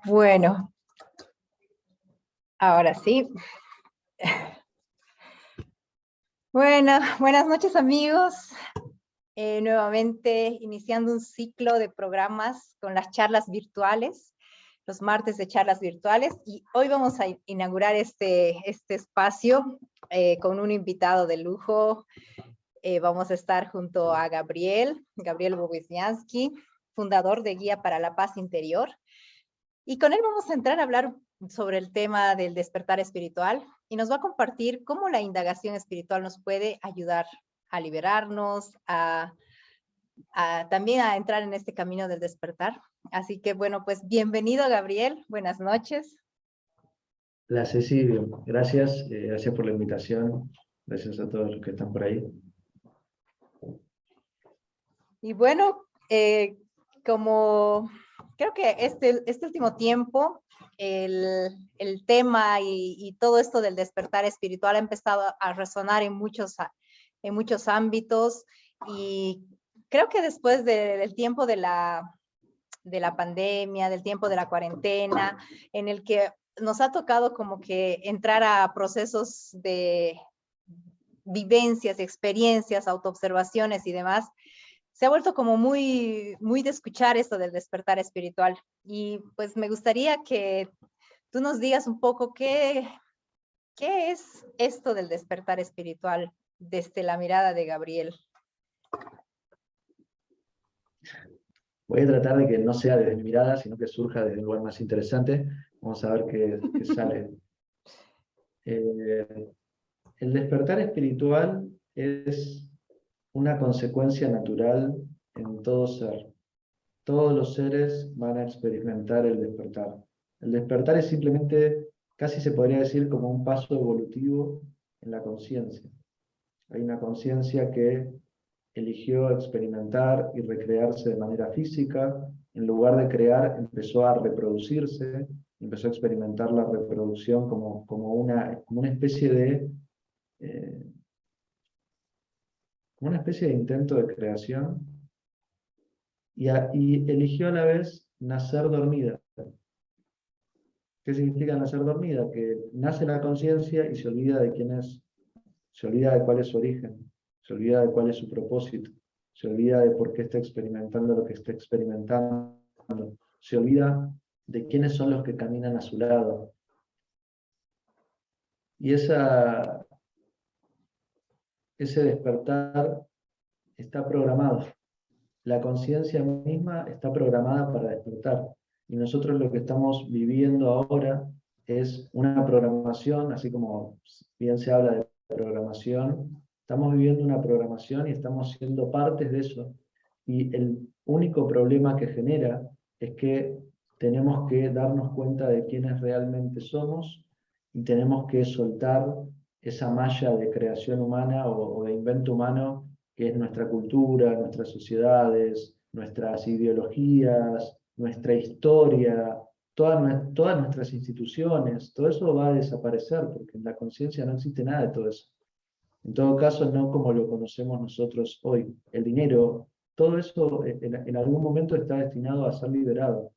Bueno, ahora sí. Buenas noches, amigos. Nuevamente iniciando un ciclo de programas con las charlas virtuales, los martes de charlas virtuales, y hoy vamos a inaugurar este espacio con un invitado de lujo. Vamos a estar junto a Gabriel Boguizniansky, fundador de Guía para la Paz Interior, y con él vamos a entrar a hablar sobre el tema del despertar espiritual, y nos va a compartir cómo la indagación espiritual nos puede ayudar a liberarnos, también a entrar en este camino del despertar. Así que bueno, pues bienvenido, Gabriel, buenas noches. Hola, Ceci, gracias, gracias por la invitación, gracias a todos los que están por ahí. Y bueno, como creo que este último tiempo, el tema y todo esto del despertar espiritual ha empezado a resonar en muchos ámbitos, y creo que después del tiempo de la pandemia, del tiempo de la cuarentena, en el que nos ha tocado como que entrar a procesos de vivencias, experiencias, autoobservaciones y demás, se ha vuelto como muy de escuchar esto del despertar espiritual. Y pues me gustaría que tú nos digas un poco qué es esto del despertar espiritual desde la mirada de Gabriel. Voy a tratar de que no sea desde mi mirada, sino que surja desde un lugar más interesante. Vamos a ver qué sale. El despertar espiritual es una consecuencia natural en todo ser. Todos los seres van a experimentar el despertar. El despertar es simplemente, casi se podría decir, como un paso evolutivo en la conciencia. Hay una conciencia que eligió experimentar y recrearse de manera física. En lugar de crear, empezó a reproducirse, empezó a experimentar la reproducción como una especie de intento de creación, y eligió a la vez nacer dormida. ¿Qué significa nacer dormida? Que nace la conciencia y se olvida de quién es, se olvida de cuál es su origen, se olvida de cuál es su propósito, se olvida de por qué está experimentando lo que está experimentando, se olvida de quiénes son los que caminan a su lado. Y ese despertar está programado. La conciencia misma está programada para despertar. Y nosotros lo que estamos viviendo ahora es una programación, así como bien se habla de programación, estamos viviendo una programación y estamos siendo partes de eso. Y el único problema que genera es que tenemos que darnos cuenta de quiénes realmente somos y tenemos que soltar esa malla de creación humana o de invento humano que es nuestra cultura, nuestras sociedades, nuestras ideologías, nuestra historia, todas nuestras instituciones. Todo eso va a desaparecer porque en la conciencia no existe nada de todo eso. En todo caso, no como lo conocemos nosotros hoy. El dinero, todo eso en algún momento está destinado a ser liberado.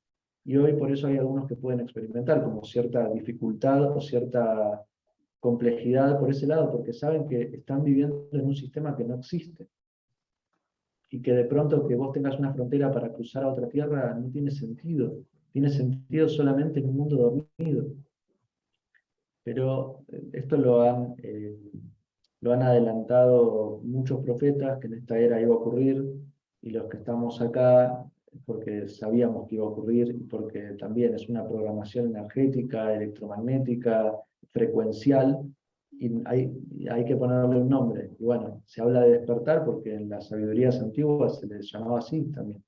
Y hoy por eso hay algunos que pueden experimentar como cierta dificultad o cierta complejidad por ese lado, porque saben que están viviendo en un sistema que no existe. Y que de pronto que vos tengas una frontera para cruzar a otra tierra no tiene sentido. Tiene sentido solamente en un mundo dormido. Pero esto lo han adelantado muchos profetas, que en esta era iba a ocurrir, y los que estamos acá, porque sabíamos que iba a ocurrir, y porque también es una programación energética, electromagnética, frecuencial, y hay que ponerle un nombre. Y bueno, se habla de despertar porque en las sabidurías antiguas se les llamaba así también.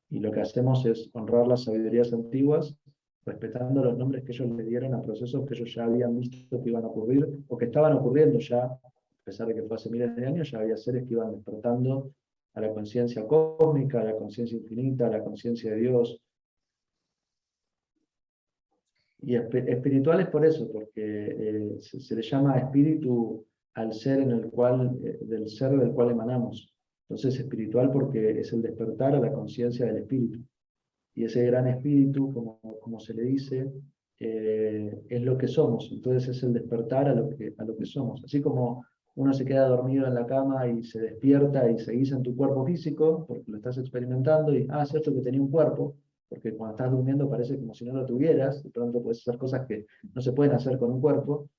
Y lo que hacemos es honrar las sabidurías antiguas, respetando los nombres que ellos le dieron a procesos que ellos ya habían visto que iban a ocurrir, o que estaban ocurriendo ya, a pesar de que fue hace miles de años, ya había seres que iban despertando a la conciencia cósmica, a la conciencia infinita, a la conciencia de Dios. Y espiritual es por eso, porque se le llama espíritu al ser del ser del cual emanamos. Entonces espiritual porque es el despertar a la conciencia del espíritu. y ese gran espíritu, como se le dice, es lo que somos. Entonces es el despertar a lo que somos. Así como uno se queda dormido en la cama y se despierta y seguís en tu cuerpo físico, porque lo estás experimentando, y, cierto que tenía un cuerpo, porque cuando estás durmiendo parece como si no lo tuvieras, de pronto puedes hacer cosas que no se pueden hacer con un cuerpo,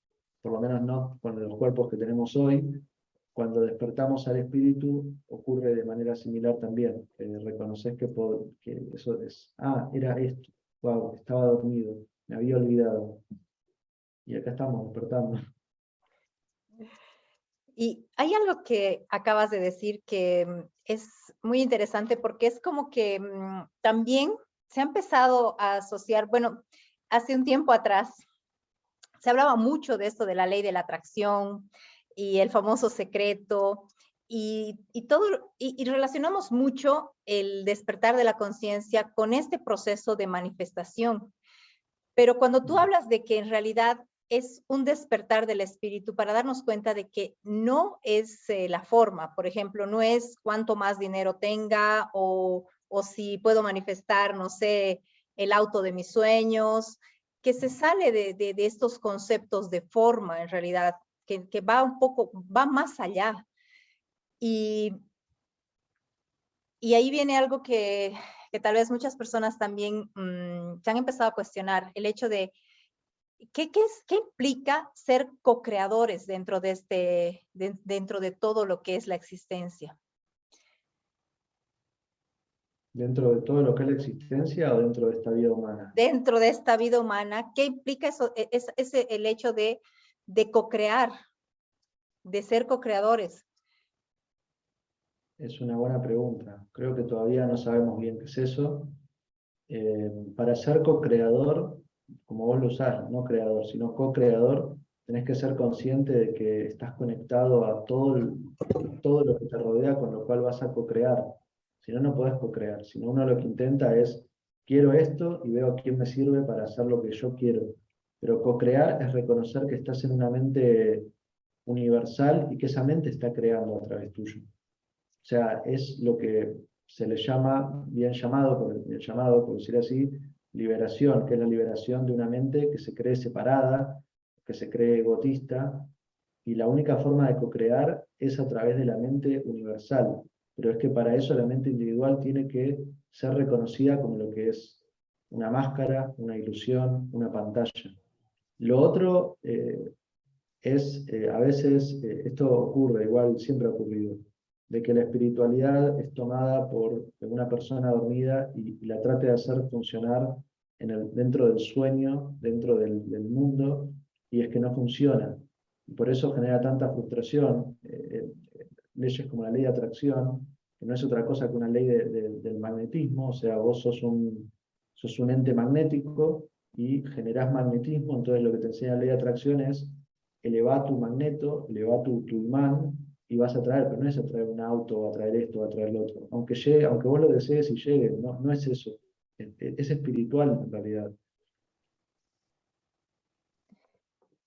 por lo menos no con los cuerpos que tenemos hoy. Cuando despertamos al espíritu ocurre de manera similar también. Reconoces que eso es, era esto, wow, estaba dormido, me había olvidado. Y acá estamos despertando. Y hay algo que acabas de decir que es muy interesante porque es como que también se ha empezado a asociar, bueno, hace un tiempo atrás se hablaba mucho de esto de la ley de la atracción y el famoso secreto y todo, y relacionamos mucho el despertar de la conciencia con este proceso de manifestación. Pero cuando tú hablas de que en realidad es un despertar del espíritu para darnos cuenta de que no es la forma, por ejemplo, no es cuánto más dinero tenga o si puedo manifestar, no sé, el auto de mis sueños, que se sale de estos conceptos de forma en realidad, que va un poco, va más allá. Y, y ahí viene algo que tal vez muchas personas también se han empezado a cuestionar, el hecho de ¿qué implica ser co-creadores dentro dentro de todo lo que es la existencia? ¿Dentro de todo lo que es la existencia o dentro de esta vida humana? Dentro de esta vida humana, ¿qué implica eso? Es el hecho de co-crear, de ser co-creadores. Es una buena pregunta. Creo que todavía no sabemos bien qué es eso. Para ser co-creador, como vos lo usás, no creador, sino co-creador, tenés que ser consciente de que estás conectado a todo lo que te rodea, con lo cual vas a co-crear. Si no, no podés co-crear. Si no, uno lo que intenta es, quiero esto y veo a quién me sirve para hacer lo que yo quiero. Pero co-crear es reconocer que estás en una mente universal y que esa mente está creando a través tuyo. O sea, es lo que se le llama, bien llamado, por decir así, liberación, que es la liberación de una mente que se cree separada, que se cree egotista, y la única forma de co-crear es a través de la mente universal. Pero es que para eso la mente individual tiene que ser reconocida como lo que es una máscara, una ilusión, una pantalla. Lo otro a veces, esto ocurre, igual siempre ha ocurrido, de que la espiritualidad es tomada por una persona dormida y la trate de hacer funcionar dentro del sueño, dentro del mundo, y es que no funciona. Y por eso genera tanta frustración. Leyes como la ley de atracción, que no es otra cosa que una ley del magnetismo, o sea, vos sos un ente magnético y generás magnetismo, entonces lo que te enseña la ley de atracción es eleva tu magneto, eleva tu imán, y vas a traer, pero no es a traer un auto, o a traer esto, o a traer lo otro. Aunque llegue, aunque vos lo desees y llegue, no es eso. Es espiritual en realidad.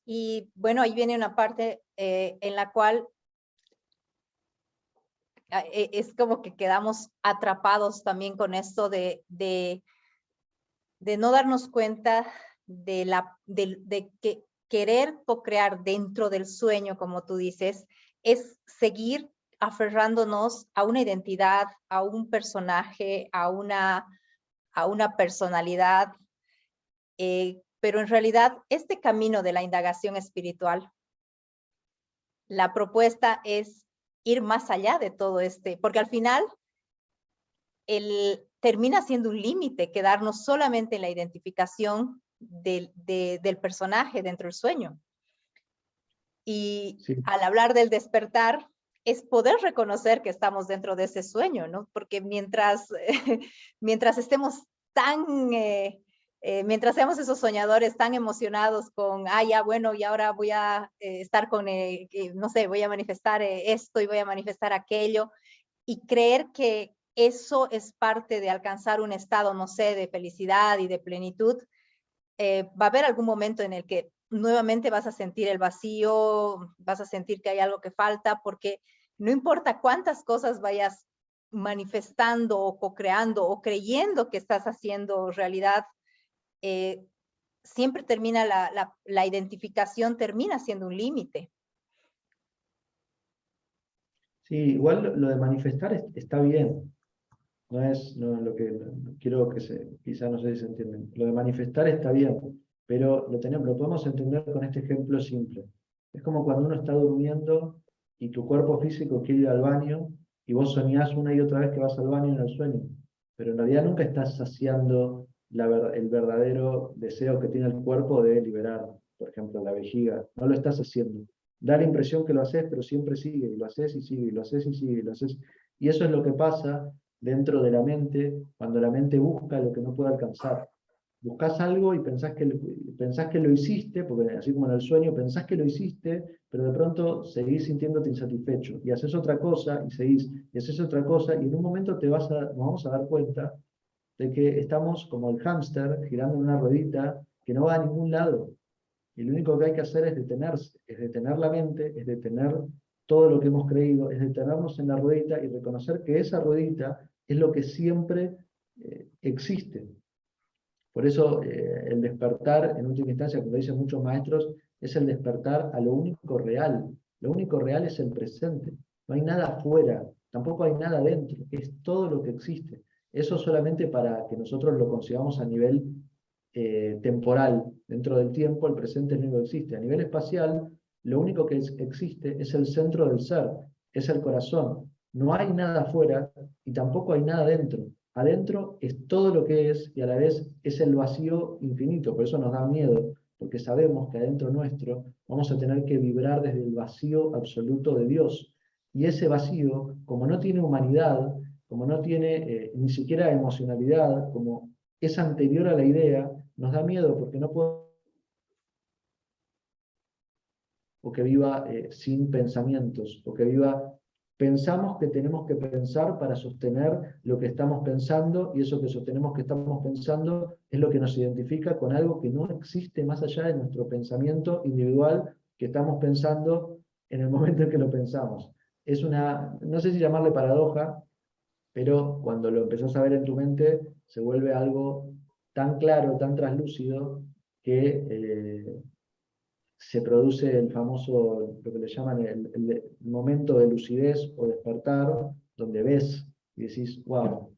Y bueno, ahí viene una parte en la cual es como que quedamos atrapados también con esto de no darnos cuenta de que querer co-crear dentro del sueño, como tú dices, es seguir aferrándonos a una identidad, a un personaje, a una personalidad, pero en realidad este camino de la indagación espiritual, la propuesta es ir más allá de todo porque al final termina siendo un límite quedarnos solamente en la identificación del personaje dentro del sueño. Y Sí, al hablar del despertar, es poder reconocer que estamos dentro de ese sueño, ¿no? Porque mientras estemos mientras seamos esos soñadores tan emocionados con, ya bueno, y ahora voy a estar con, no sé, voy a manifestar esto y voy a manifestar aquello, y creer que eso es parte de alcanzar un estado, no sé, de felicidad y de plenitud, va a haber algún momento en el que nuevamente vas a sentir el vacío, vas a sentir que hay algo que falta, porque no importa cuántas cosas vayas manifestando o co-creando o creyendo que estás haciendo realidad, siempre termina la identificación, termina siendo un límite. Sí, igual lo de manifestar está bien. No es lo que quiero que quizá no sé si se entienden. Lo de manifestar está bien, pero lo podemos entender con este ejemplo simple. Es como cuando uno está durmiendo y tu cuerpo físico quiere ir al baño y vos soñás una y otra vez que vas al baño en el sueño, pero en realidad nunca estás saciando el verdadero deseo que tiene el cuerpo de liberar, por ejemplo, la vejiga. No lo estás haciendo. Da la impresión que lo haces, pero siempre sigue, y lo haces y sigue, y lo haces y sigue, y lo haces. Y eso es lo que pasa dentro de la mente, cuando la mente busca lo que no puede alcanzar. Buscas algo y pensás que lo hiciste, porque así como en el sueño, pensás que lo hiciste, pero de pronto seguís sintiéndote insatisfecho, y haces otra cosa, y seguís, y haces otra cosa, y en un momento nos vamos a dar cuenta de que estamos como el hámster girando en una ruedita que no va a ningún lado. Y lo único que hay que hacer es detenerse, es detener la mente, es detener todo lo que hemos creído, es detenernos en la ruedita y reconocer que esa ruedita es lo que siempre existe. Por eso el despertar, en última instancia, como dicen muchos maestros, es el despertar a lo único real. Lo único real es el presente. No hay nada afuera, tampoco hay nada dentro, es todo lo que existe. Eso solamente para que nosotros lo consigamos a nivel temporal. Dentro del tiempo, el presente no existe. A nivel espacial, lo único que existe es el centro del ser, es el corazón. No hay nada afuera y tampoco hay nada dentro. Adentro es todo lo que es y a la vez es el vacío infinito. Por eso nos da miedo, porque sabemos que adentro nuestro vamos a tener que vibrar desde el vacío absoluto de Dios. Y ese vacío, como no tiene humanidad, como no tiene ni siquiera emocionalidad, como es anterior a la idea, nos da miedo porque no puedo o que viva sin pensamientos, o que viva, pensamos que tenemos que pensar para sostener lo que estamos pensando, y eso que sostenemos que estamos pensando es lo que nos identifica con algo que no existe más allá de nuestro pensamiento individual que estamos pensando en el momento en que lo pensamos. Es una, no sé si llamarle paradoja, pero cuando lo empezás a ver en tu mente, se vuelve algo tan claro, tan translúcido, que se produce el famoso, lo que le llaman el momento de lucidez o despertar, donde ves y decís, wow,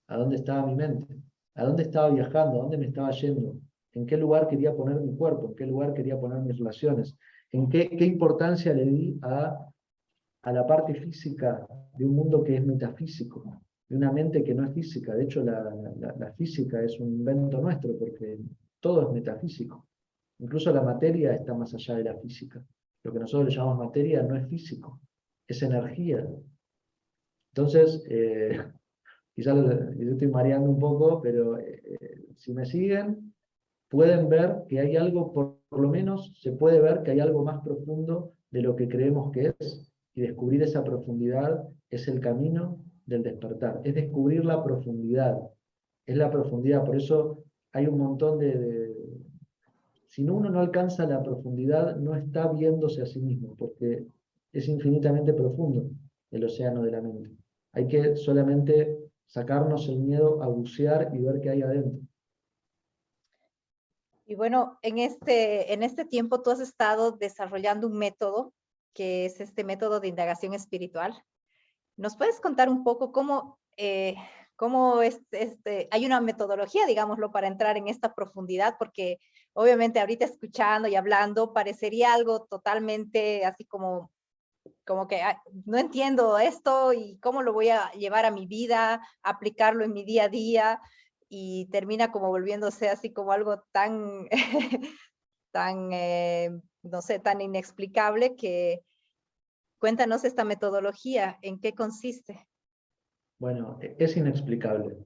¿a dónde estaba mi mente? ¿A dónde estaba viajando? ¿A dónde me estaba yendo? ¿En qué lugar quería poner mi cuerpo? ¿En qué lugar quería poner mis relaciones? ¿En qué importancia le di a la parte física de un mundo que es metafísico, de una mente que no es física? De hecho, la física es un invento nuestro, porque todo es metafísico. Incluso la materia está más allá de la física. Lo que nosotros le llamamos materia no es físico, es energía. Entonces, quizás yo estoy mareando un poco, pero si me siguen, pueden ver que hay algo, por lo menos se puede ver que hay algo más profundo de lo que creemos que es, y descubrir esa profundidad es el camino del despertar, es descubrir la profundidad, es la profundidad. Por eso hay un montón si uno no alcanza la profundidad, no está viéndose a sí mismo, porque es infinitamente profundo el océano de la mente. Hay que solamente sacarnos el miedo a bucear y ver qué hay adentro. Y bueno, en este tiempo tú has estado desarrollando un método que es este método de indagación espiritual. ¿Nos puedes contar un poco cómo hay una metodología, digámoslo, para entrar en esta profundidad? Porque obviamente ahorita escuchando y hablando parecería algo totalmente así como que no entiendo esto y cómo lo voy a llevar a mi vida, aplicarlo en mi día a día, y termina como volviéndose así como algo tan, tan, no sé, tan inexplicable que cuéntanos esta metodología, ¿en qué consiste? Bueno, es inexplicable.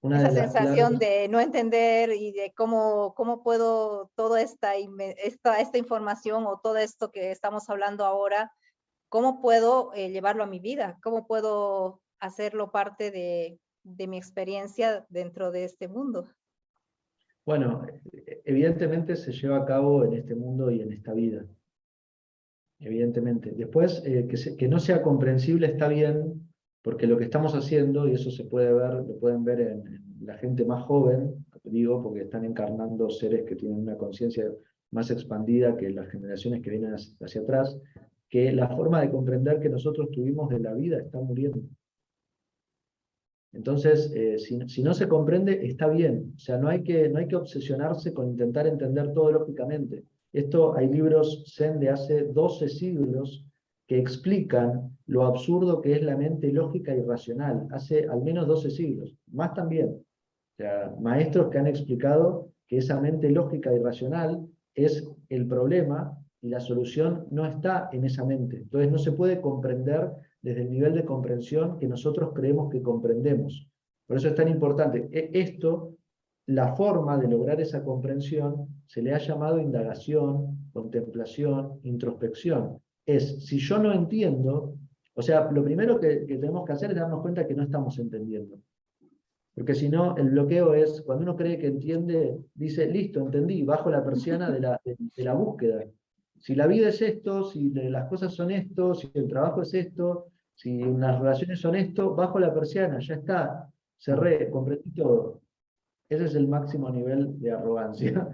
Una Esa de las sensación claves, de no entender y de cómo puedo toda esta información o todo esto que estamos hablando ahora, cómo puedo llevarlo a mi vida, cómo puedo hacerlo parte de mi experiencia dentro de este mundo. bueno, evidentemente se lleva a cabo en este mundo y en esta vida. Evidentemente. Después, que no sea comprensible está bien, Porque lo que estamos haciendo, y eso se puede ver, lo pueden ver en la gente más joven, digo, porque están encarnando seres que tienen una conciencia más expandida que las generaciones que vienen hacia atrás, que la forma de comprender que nosotros tuvimos de la vida está muriendo. Entonces, si no se comprende, está bien. O sea, no hay que obsesionarse con intentar entender todo lógicamente. Esto, hay libros Zen de hace 12 siglos que explican lo absurdo que es la mente lógica y racional. Hace al menos 12 siglos, más también. O sea, maestros que han explicado que esa mente lógica y racional es el problema y la solución no está en esa mente. Entonces no se puede comprender desde el nivel de comprensión que nosotros creemos que comprendemos. Por eso es tan importante. Esto, la forma de lograr esa comprensión, se le ha llamado indagación, contemplación, introspección. Es, si yo no entiendo, o sea, lo primero que tenemos que hacer es darnos cuenta que no estamos entendiendo. Porque si no, el bloqueo es, cuando uno cree que entiende, dice, listo, entendí, bajo la persiana de la búsqueda. Si la vida es esto, si las cosas son esto, si el trabajo es esto, si las relaciones son esto, bajo la persiana, ya está, cerré, comprendí todo. Ese es el máximo nivel de arrogancia.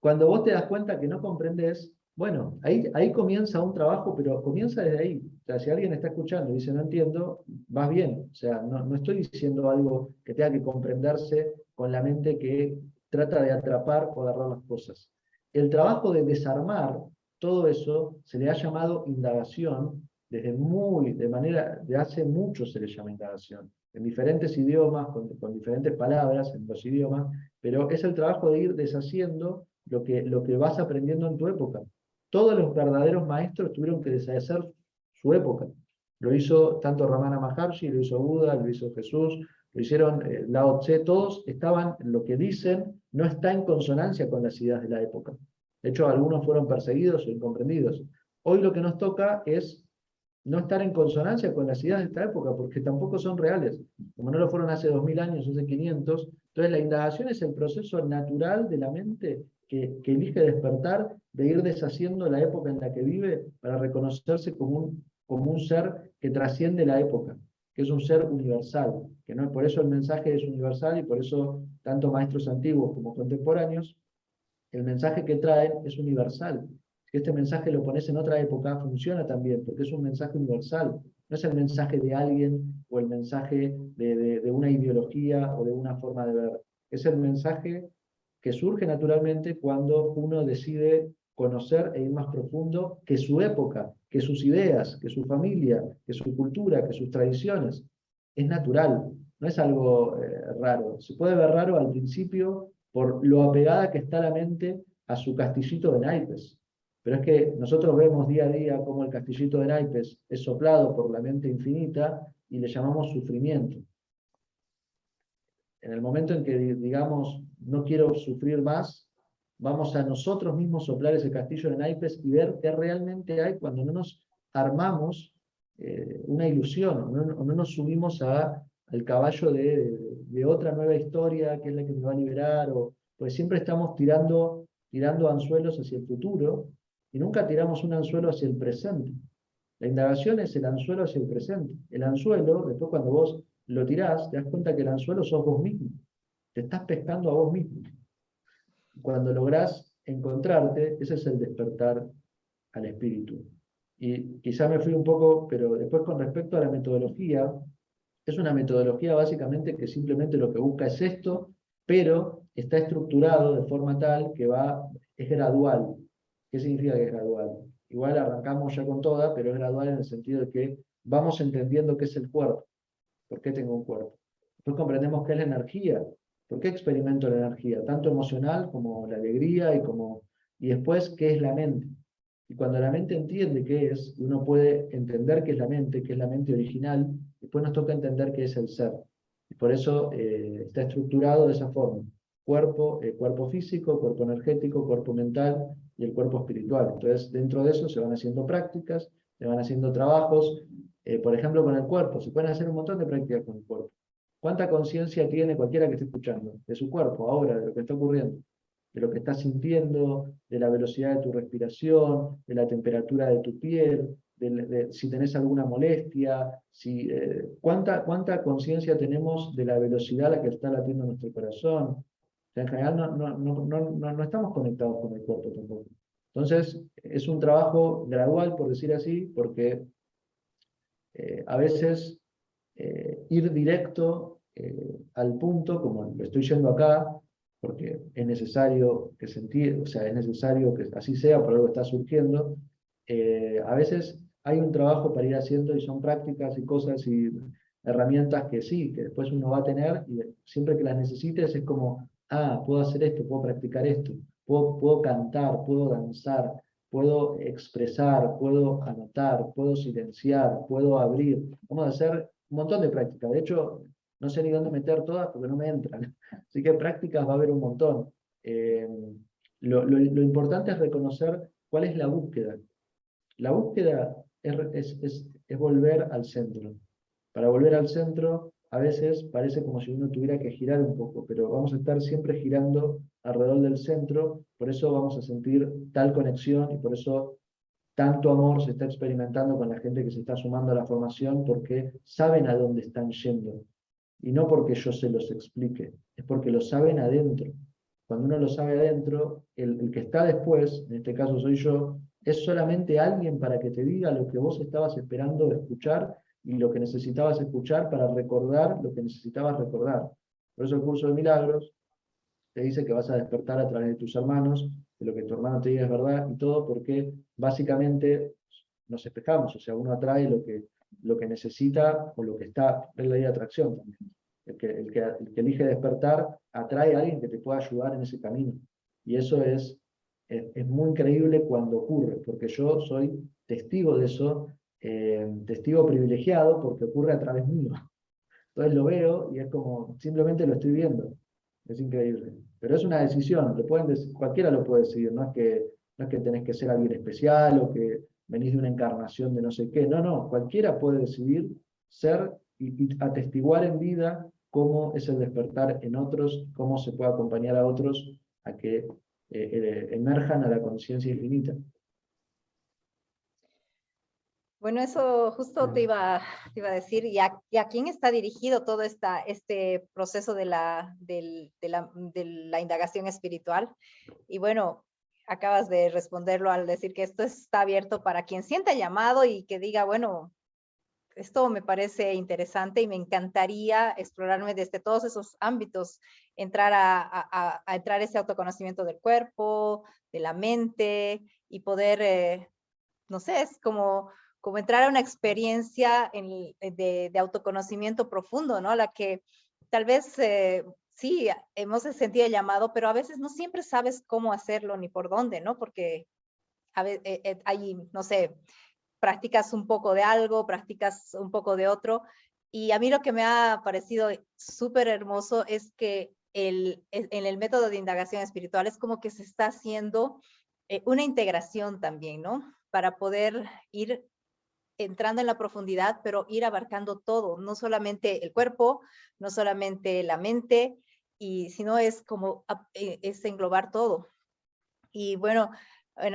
Cuando vos te das cuenta que no comprendes, bueno, ahí comienza un trabajo, pero comienza desde ahí. O sea, si alguien está escuchando y dice no entiendo, vas bien. O sea, no estoy diciendo algo que tenga que comprenderse con la mente que trata de atrapar o agarrar las cosas. El trabajo de desarmar todo eso se le ha llamado indagación, de hace mucho se le llama indagación, en diferentes idiomas, con diferentes palabras en los idiomas, pero es el trabajo de ir deshaciendo lo que vas aprendiendo en tu época. Todos los verdaderos maestros tuvieron que deshacer su época. Lo hizo tanto Ramana Maharshi, lo hizo Buda, lo hizo Jesús, lo hicieron Lao Tse, todos estaban, lo que dicen, no está en consonancia con las ideas de la época. De hecho, algunos fueron perseguidos o incomprendidos. Hoy lo que nos toca es no estar en consonancia con las ideas de esta época, porque tampoco son reales, como no lo fueron hace 2000 años, hace 500. Entonces la indagación es el proceso natural de la mente que elige despertar, de ir deshaciendo la época en la que vive para reconocerse como un ser que trasciende la época, que es un ser universal, que no, por eso el mensaje es universal y por eso tanto maestros antiguos como contemporáneos, el mensaje que traen es universal. Si este mensaje lo pones en otra época, funciona también, porque es un mensaje universal. No es el mensaje de alguien o el mensaje de una ideología o de una forma de ver. Es el mensaje que surge naturalmente cuando uno decide conocer e ir más profundo que su época, que sus ideas, que su familia, que su cultura, que sus tradiciones. Es natural, no es algo raro. Se puede ver raro al principio por lo apegada que está la mente a su castillito de naipes. Pero es que nosotros vemos día a día cómo el castillito de naipes es soplado por la mente infinita y le llamamos sufrimiento. En el momento en que digamos, no quiero sufrir más, vamos a nosotros mismos soplar ese castillo de naipes y ver qué realmente hay cuando no nos armamos una ilusión, o no nos subimos al caballo de otra nueva historia, que es la que nos va a liberar, pues siempre estamos tirando anzuelos hacia el futuro y nunca tiramos un anzuelo hacia el presente. La indagación es el anzuelo hacia el presente. El anzuelo, después cuando vos lo tirás, te das cuenta que el anzuelo sos vos mismo. Te estás pescando a vos mismo. Cuando lográs encontrarte, ese es el despertar al espíritu. Y quizá me fui un poco, pero después con respecto a la metodología, es una metodología básicamente que simplemente lo que busca es esto, pero está estructurado de forma tal que es gradual. ¿Qué significa que es gradual? Igual arrancamos ya con toda, pero es gradual en el sentido de que vamos entendiendo qué es el cuerpo. ¿Por qué tengo un cuerpo? Después comprendemos qué es la energía. ¿Por qué experimento la energía? Tanto emocional como la alegría y después qué es la mente. Y cuando la mente entiende qué es, uno puede entender qué es la mente original, después nos toca entender qué es el ser. Y por eso está estructurado de esa forma. Cuerpo físico, cuerpo energético, cuerpo mental y el cuerpo espiritual. Entonces, dentro de eso se van haciendo prácticas, se van haciendo trabajos, por ejemplo, con el cuerpo. Se pueden hacer un montón de prácticas con el cuerpo. ¿Cuánta conciencia tiene cualquiera que esté escuchando de su cuerpo ahora, de lo que está ocurriendo? De lo que estás sintiendo, de la velocidad de tu respiración, de la temperatura de tu piel, si tenés alguna molestia, cuánta conciencia tenemos de la velocidad a la que está latiendo nuestro corazón. O sea, en general no estamos conectados con el cuerpo tampoco. Entonces, es un trabajo gradual, por decir así, porque a veces ir directo al punto, como lo estoy yendo acá, porque es necesario que o sea, es necesario que así sea, por algo está surgiendo. A veces hay un trabajo para ir haciendo y son prácticas y cosas y herramientas que sí, que después uno va a tener y siempre que las necesites es como, puedo hacer esto, puedo practicar esto, puedo cantar, puedo danzar, puedo expresar, puedo anotar, puedo silenciar, puedo abrir. Vamos a hacer un montón de prácticas. De hecho, no sé ni dónde meter todas porque no me entran. Así que prácticas va a haber un montón. Lo importante es reconocer cuál es la búsqueda. La búsqueda es volver al centro. Para volver al centro, a veces parece como si uno tuviera que girar un poco, pero vamos a estar siempre girando alrededor del centro, por eso vamos a sentir tal conexión y por eso tanto amor se está experimentando con la gente que se está sumando a la formación, porque saben a dónde están yendo. Y no porque yo se los explique, es porque lo saben adentro. Cuando uno lo sabe adentro, el que está después, en este caso soy yo, es solamente alguien para que te diga lo que vos estabas esperando escuchar y lo que necesitabas escuchar para recordar lo que necesitabas recordar. Por eso el curso de milagros te dice que vas a despertar a través de tus hermanos, de lo que tu hermano te diga es verdad y todo, porque básicamente nos espejamos, o sea, uno atrae lo que necesita o lo que está, es la ley de atracción también. El que elige despertar atrae a alguien que te pueda ayudar en ese camino. Y eso es muy increíble cuando ocurre, porque yo soy testigo de eso, testigo privilegiado, porque ocurre a través mío. Entonces lo veo y es como, simplemente lo estoy viendo. Es increíble. Pero es una decisión, cualquiera lo puede decidir, no es que tenés que ser alguien especial o que venís de una encarnación de no sé qué. No, cualquiera puede decidir ser y atestiguar en vida cómo es el despertar en otros, cómo se puede acompañar a otros a que emerjan a la conciencia infinita. Bueno, eso justo te iba a decir, y a quién está dirigido todo este proceso de la indagación espiritual. Y bueno, acabas de responderlo al decir que esto está abierto para quien sienta llamado y que diga, bueno, esto me parece interesante y me encantaría explorarme desde todos esos ámbitos, entrar a entrar ese autoconocimiento del cuerpo, de la mente y poder, no sé, es como entrar a una experiencia de autoconocimiento profundo, ¿no? La que tal vez sí hemos sentido el llamado, pero a veces no siempre sabes cómo hacerlo ni por dónde, ¿no? Porque hay, no sé, practicas un poco de algo, practicas un poco de otro. Y a mí lo que me ha parecido súper hermoso es que en el método de indagación espiritual es como que se está haciendo una integración también, ¿no? Para poder ir entrando en la profundidad, pero ir abarcando todo, no solamente el cuerpo, no solamente la mente, sino es como es englobar todo. Y bueno,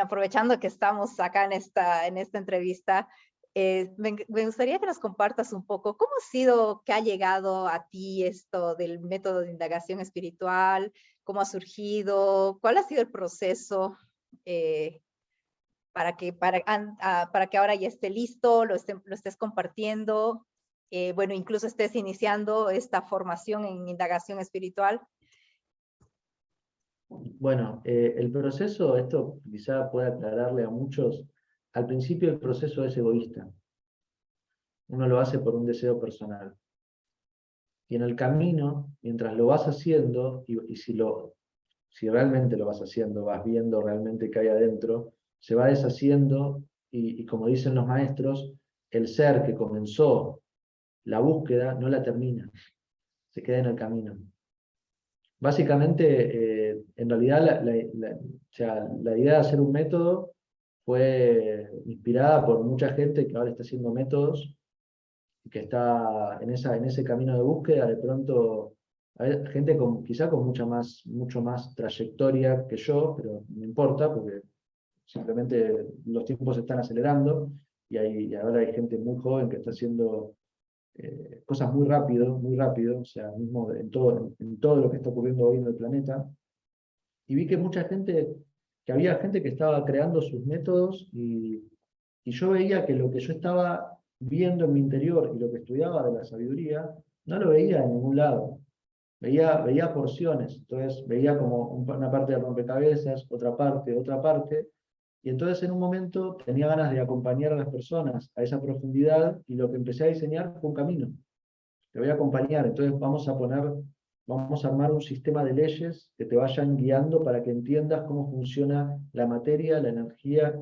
aprovechando que estamos acá en esta entrevista, me gustaría que nos compartas un poco cómo ha sido que ha llegado a ti esto del método de indagación espiritual, cómo ha surgido, cuál ha sido el proceso para que ahora ya esté listo, lo estés compartiendo, bueno, incluso estés iniciando esta formación en indagación espiritual. Bueno, el proceso, esto quizá pueda aclararle a muchos, al principio el proceso es egoísta. Uno lo hace por un deseo personal. Y en el camino, mientras lo vas haciendo, y si realmente lo vas haciendo, vas viendo realmente qué hay adentro, se va deshaciendo y como dicen los maestros, el ser que comenzó la búsqueda no la termina, se queda en el camino. Básicamente, en realidad, o sea, la idea de hacer un método fue inspirada por mucha gente que ahora está haciendo métodos y que está en ese camino de búsqueda. De pronto, hay gente quizá con mucho más trayectoria que yo, pero no importa porque simplemente los tiempos se están acelerando. y ahora hay gente muy joven que está haciendo cosas muy rápido, o sea, mismo en todo lo que está ocurriendo hoy en el planeta, y vi que que había gente que estaba creando sus métodos, y yo veía que lo que yo estaba viendo en mi interior y lo que estudiaba de la sabiduría, no lo veía en ningún lado. Veía porciones, entonces veía como una parte de rompecabezas, otra parte, y entonces en un momento tenía ganas de acompañar a las personas a esa profundidad, y lo que empecé a diseñar fue un camino. Te voy a acompañar, entonces vamos a armar un sistema de leyes que te vayan guiando para que entiendas cómo funciona la materia, la energía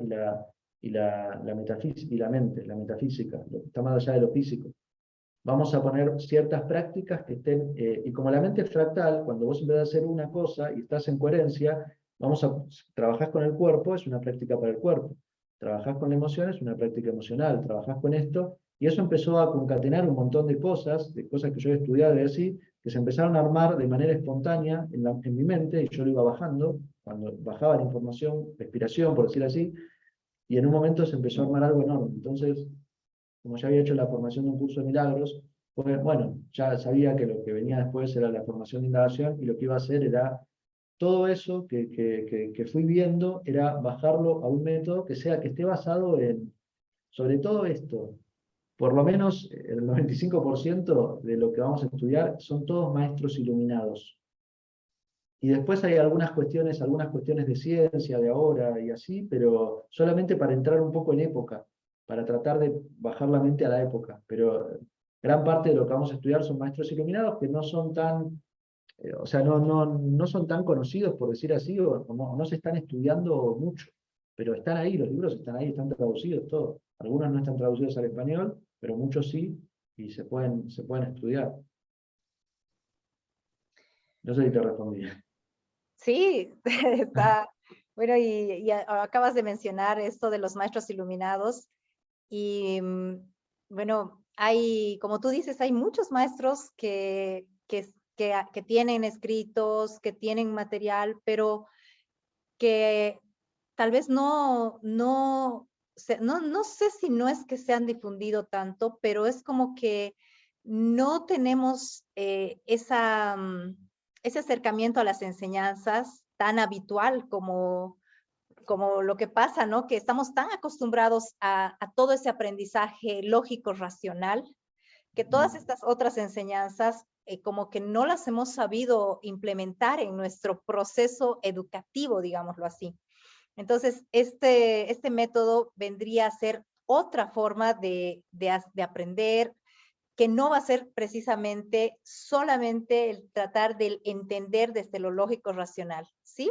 la metafísica, y la mente, la metafísica, lo que está más allá de lo físico. Vamos a poner ciertas prácticas que estén, y como la mente es fractal, cuando vos en vez de hacer una cosa y estás en coherencia, trabajás con el cuerpo, es una práctica para el cuerpo. Trabajás con la emoción, es una práctica emocional. Trabajás con esto, y eso empezó a concatenar un montón de cosas que yo he estudiado y así, que se empezaron a armar de manera espontánea en mi mente, y yo lo iba bajando, cuando bajaba la información, la inspiración, por decir así, y en un momento se empezó a armar algo enorme. Entonces, como ya había hecho la formación de un curso de milagros, pues bueno, ya sabía que lo que venía después era la formación de indagación, y lo que iba a hacer era todo eso que fui viendo, era bajarlo a un método que esté basado sobre todo esto. Por lo menos el 95% de lo que vamos a estudiar son todos maestros iluminados. Y después hay algunas cuestiones de ciencia, de ahora y así, pero solamente para entrar un poco en época, para tratar de bajar la mente a la época. Pero gran parte de lo que vamos a estudiar son maestros iluminados que no son tan, o sea, no son tan conocidos, por decir así, o no se están estudiando mucho. Pero están ahí, los libros están ahí, están traducidos todos. Algunos no están traducidos al español, pero muchos sí, y se pueden estudiar. No sé si te respondí. Sí, está, bueno, acabas de mencionar esto de los maestros iluminados y bueno, como tú dices, hay muchos maestros que tienen escritos, que tienen material, pero que tal vez no sé si no es que se han difundido tanto, pero es como que no tenemos ese acercamiento a las enseñanzas tan habitual como lo que pasa, ¿no? Que estamos tan acostumbrados a todo ese aprendizaje lógico, racional, que todas estas otras enseñanzas como que no las hemos sabido implementar en nuestro proceso educativo, digámoslo así. Entonces, este método vendría a ser otra forma de aprender, que no va a ser precisamente solamente el tratar de entender desde lo lógico racional, ¿sí?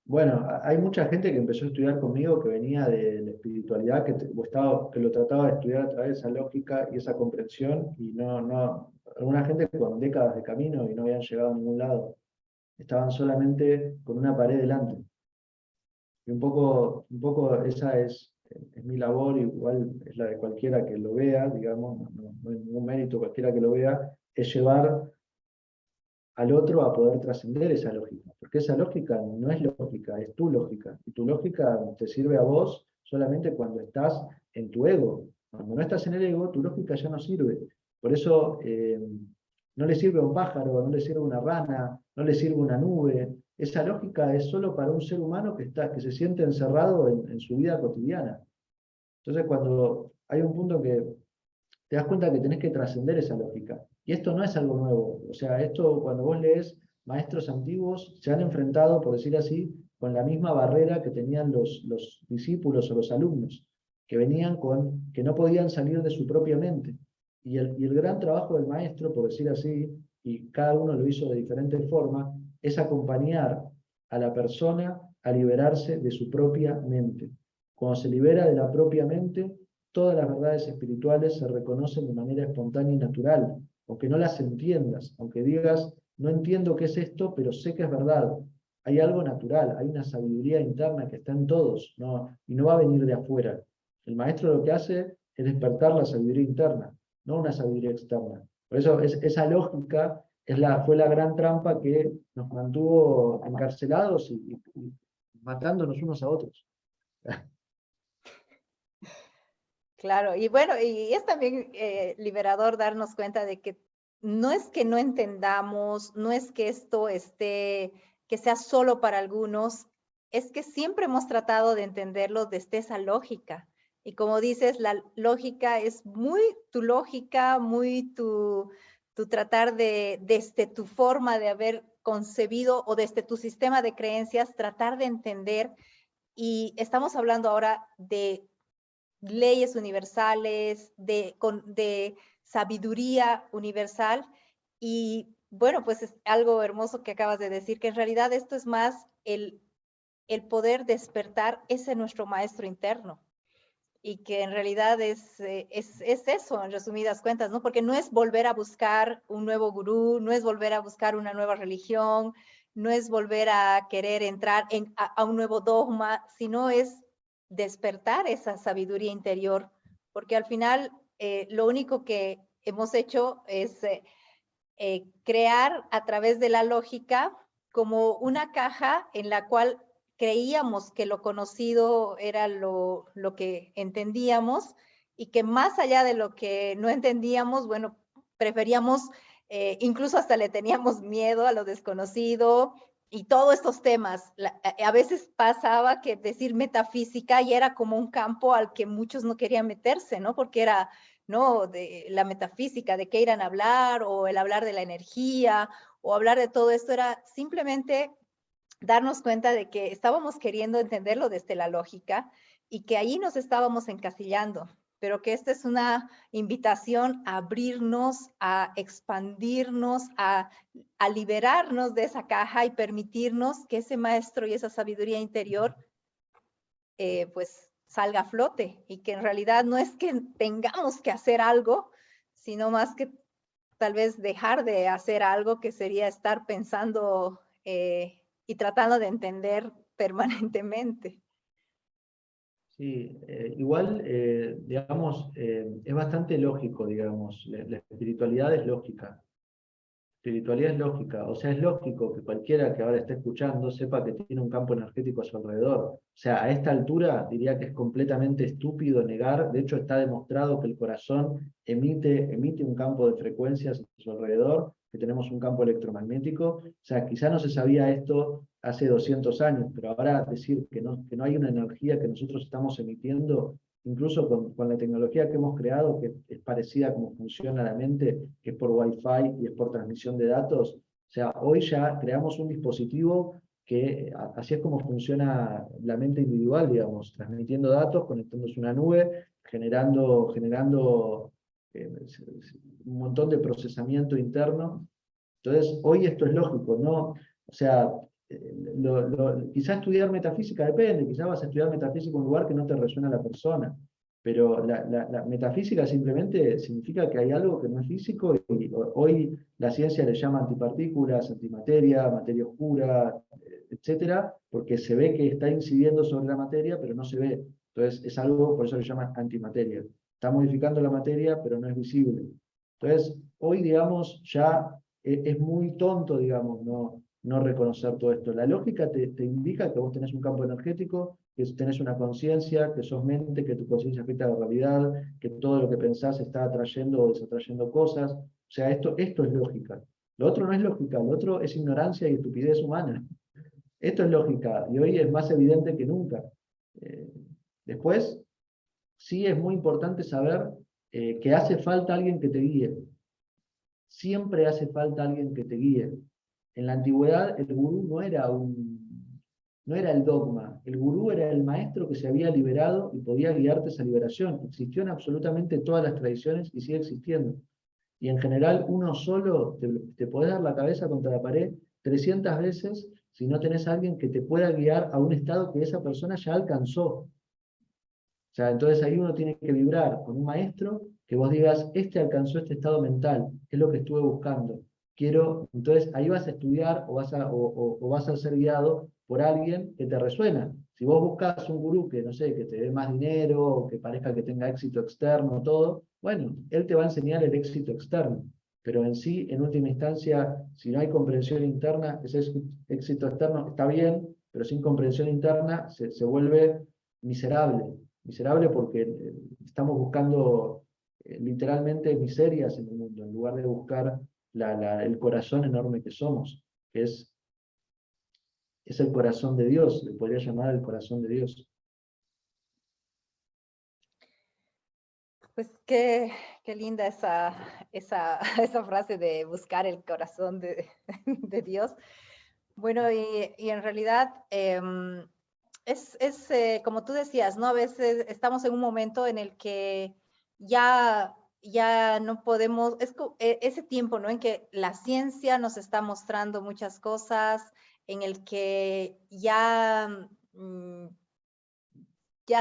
Bueno, hay mucha gente que empezó a estudiar conmigo que venía de la espiritualidad, que lo trataba de estudiar a través de esa lógica y esa comprensión, y alguna gente con décadas de camino y no habían llegado a ningún lado. Estaban solamente con una pared delante. Y un poco esa es mi labor, igual es la de cualquiera que lo vea, digamos, no hay ningún mérito cualquiera que lo vea, es llevar al otro a poder trascender esa lógica. Porque esa lógica no es lógica, es tu lógica. Y tu lógica te sirve a vos solamente cuando estás en tu ego. Cuando no estás en el ego, tu lógica ya no sirve. Por eso no le sirve a un pájaro, no le sirve a una rana, no le sirve a una nube. Esa lógica es solo para un ser humano que se siente encerrado en su vida cotidiana. Entonces, cuando hay un punto que te das cuenta que tenés que trascender esa lógica. Y esto no es algo nuevo. O sea, esto cuando vos lees maestros antiguos, se han enfrentado, por decir así, con la misma barrera que tenían los discípulos o los alumnos, que venían que no podían salir de su propia mente. Y el gran trabajo del maestro, por decir así, y cada uno lo hizo de diferente forma, es acompañar a la persona a liberarse de su propia mente. Cuando se libera de la propia mente, todas las verdades espirituales se reconocen de manera espontánea y natural, aunque no las entiendas, aunque digas, no entiendo qué es esto, pero sé que es verdad. Hay algo natural, hay una sabiduría interna que está en todos, ¿no? Y no va a venir de afuera. El maestro lo que hace es despertar la sabiduría interna, no una sabiduría externa. Por eso esa lógica fue la gran trampa que nos mantuvo encarcelados y matándonos unos a otros. Claro, y bueno, y es también liberador darnos cuenta de que no es que no entendamos, no es que esto esté, que sea solo para algunos, es que siempre hemos tratado de entenderlo desde esa lógica. Y como dices, la lógica es muy tu lógica, muy tu tratar de, desde tu forma de haber concebido o desde tu sistema de creencias, tratar de entender. Y estamos hablando ahora de leyes universales, de sabiduría universal. Y bueno, pues es algo hermoso que acabas de decir, que en realidad esto es más el poder despertar ese nuestro maestro interno. Y que en realidad es eso, en resumidas cuentas, ¿no? Porque no es volver a buscar un nuevo gurú, no es volver a buscar una nueva religión, no es volver a querer entrar a un nuevo dogma, sino es despertar esa sabiduría interior, porque al final lo único que hemos hecho es crear a través de la lógica como una caja en la cual creíamos que lo conocido era lo que entendíamos y que más allá de lo que no entendíamos, bueno, preferíamos, incluso hasta le teníamos miedo a lo desconocido y todos estos temas. A veces pasaba que decir metafísica ya era como un campo al que muchos no querían meterse, ¿no? Porque era, ¿no? De la metafísica, de qué irán a hablar, o el hablar de la energía, o hablar de todo esto, era simplemente darnos cuenta de que estábamos queriendo entenderlo desde la lógica y que ahí nos estábamos encasillando, pero que esta es una invitación a abrirnos, a expandirnos, a liberarnos de esa caja y permitirnos que ese maestro y esa sabiduría interior pues salga a flote y que en realidad no es que tengamos que hacer algo, sino más que tal vez dejar de hacer algo, que sería estar pensando y tratando de entender permanentemente. Sí, igual, digamos, es bastante lógico, digamos, la espiritualidad es lógica. Espiritualidad es lógica, o sea, es lógico que cualquiera que ahora esté escuchando sepa que tiene un campo energético a su alrededor. O sea, a esta altura diría que es completamente estúpido negar, de hecho está demostrado que el corazón emite un campo de frecuencias a su alrededor, que tenemos un campo electromagnético. O sea, quizá no se sabía esto hace 200 años, pero ahora decir que no hay una energía que nosotros estamos emitiendo, incluso con la tecnología que hemos creado, que es parecida a cómo funciona la mente, que es por Wi-Fi y es por transmisión de datos. O sea, hoy ya creamos un dispositivo que así es como funciona la mente individual, digamos, transmitiendo datos, conectándose a una nube, generando un montón de procesamiento interno. Entonces, hoy esto es lógico, ¿no? O sea, quizás estudiar metafísica depende, quizás vas a estudiar metafísica en un lugar que no te resuena la persona, pero la metafísica simplemente significa que hay algo que no es físico y hoy la ciencia le llama antipartículas, antimateria, materia oscura, etcétera, porque se ve que está incidiendo sobre la materia, pero no se ve. Entonces es algo, por eso le llaman antimateria. Está modificando la materia, pero no es visible. Entonces, hoy, digamos, ya es muy tonto, digamos, no reconocer todo esto. La lógica te indica que vos tenés un campo energético, que tenés una conciencia, que sos mente, que tu conciencia afecta a la realidad, que todo lo que pensás está atrayendo o desatrayendo cosas. O sea, esto es lógica. Lo otro no es lógica, lo otro es ignorancia y estupidez humana. Esto es lógica, y hoy es más evidente que nunca. Eh, Después, sí es muy importante saber que hace falta alguien que te guíe. Siempre hace falta alguien que te guíe. En la antigüedad el gurú no era el dogma, el gurú era el maestro que se había liberado y podía guiarte esa liberación. Existió en absolutamente todas las tradiciones y sigue existiendo. Y en general uno solo te podés dar la cabeza contra la pared 300 veces si no tenés a alguien que te pueda guiar a un estado que esa persona ya alcanzó. O sea, entonces ahí uno tiene que vibrar con un maestro que vos digas, este alcanzó este estado mental, es lo que estuve buscando. Quiero, entonces ahí vas a estudiar o vas a ser guiado por alguien que te resuena. Si vos buscas un gurú que, no sé, que te dé más dinero, o que parezca que tenga éxito externo, todo, bueno, él te va a enseñar el éxito externo. Pero en sí, en última instancia, si no hay comprensión interna, ese éxito externo está bien, pero sin comprensión interna se vuelve miserable. miserable porque estamos buscando literalmente miserias en el mundo, en lugar de buscar el corazón enorme que somos, que es el corazón de Dios, le podría llamar el corazón de Dios. Pues qué linda esa frase de buscar el corazón de, de Dios. Bueno, y en realidad como tú decías, ¿no? A veces estamos en un momento en el que ya no podemos, ese tiempo, ¿no? En que la ciencia nos está mostrando muchas cosas, en el que ya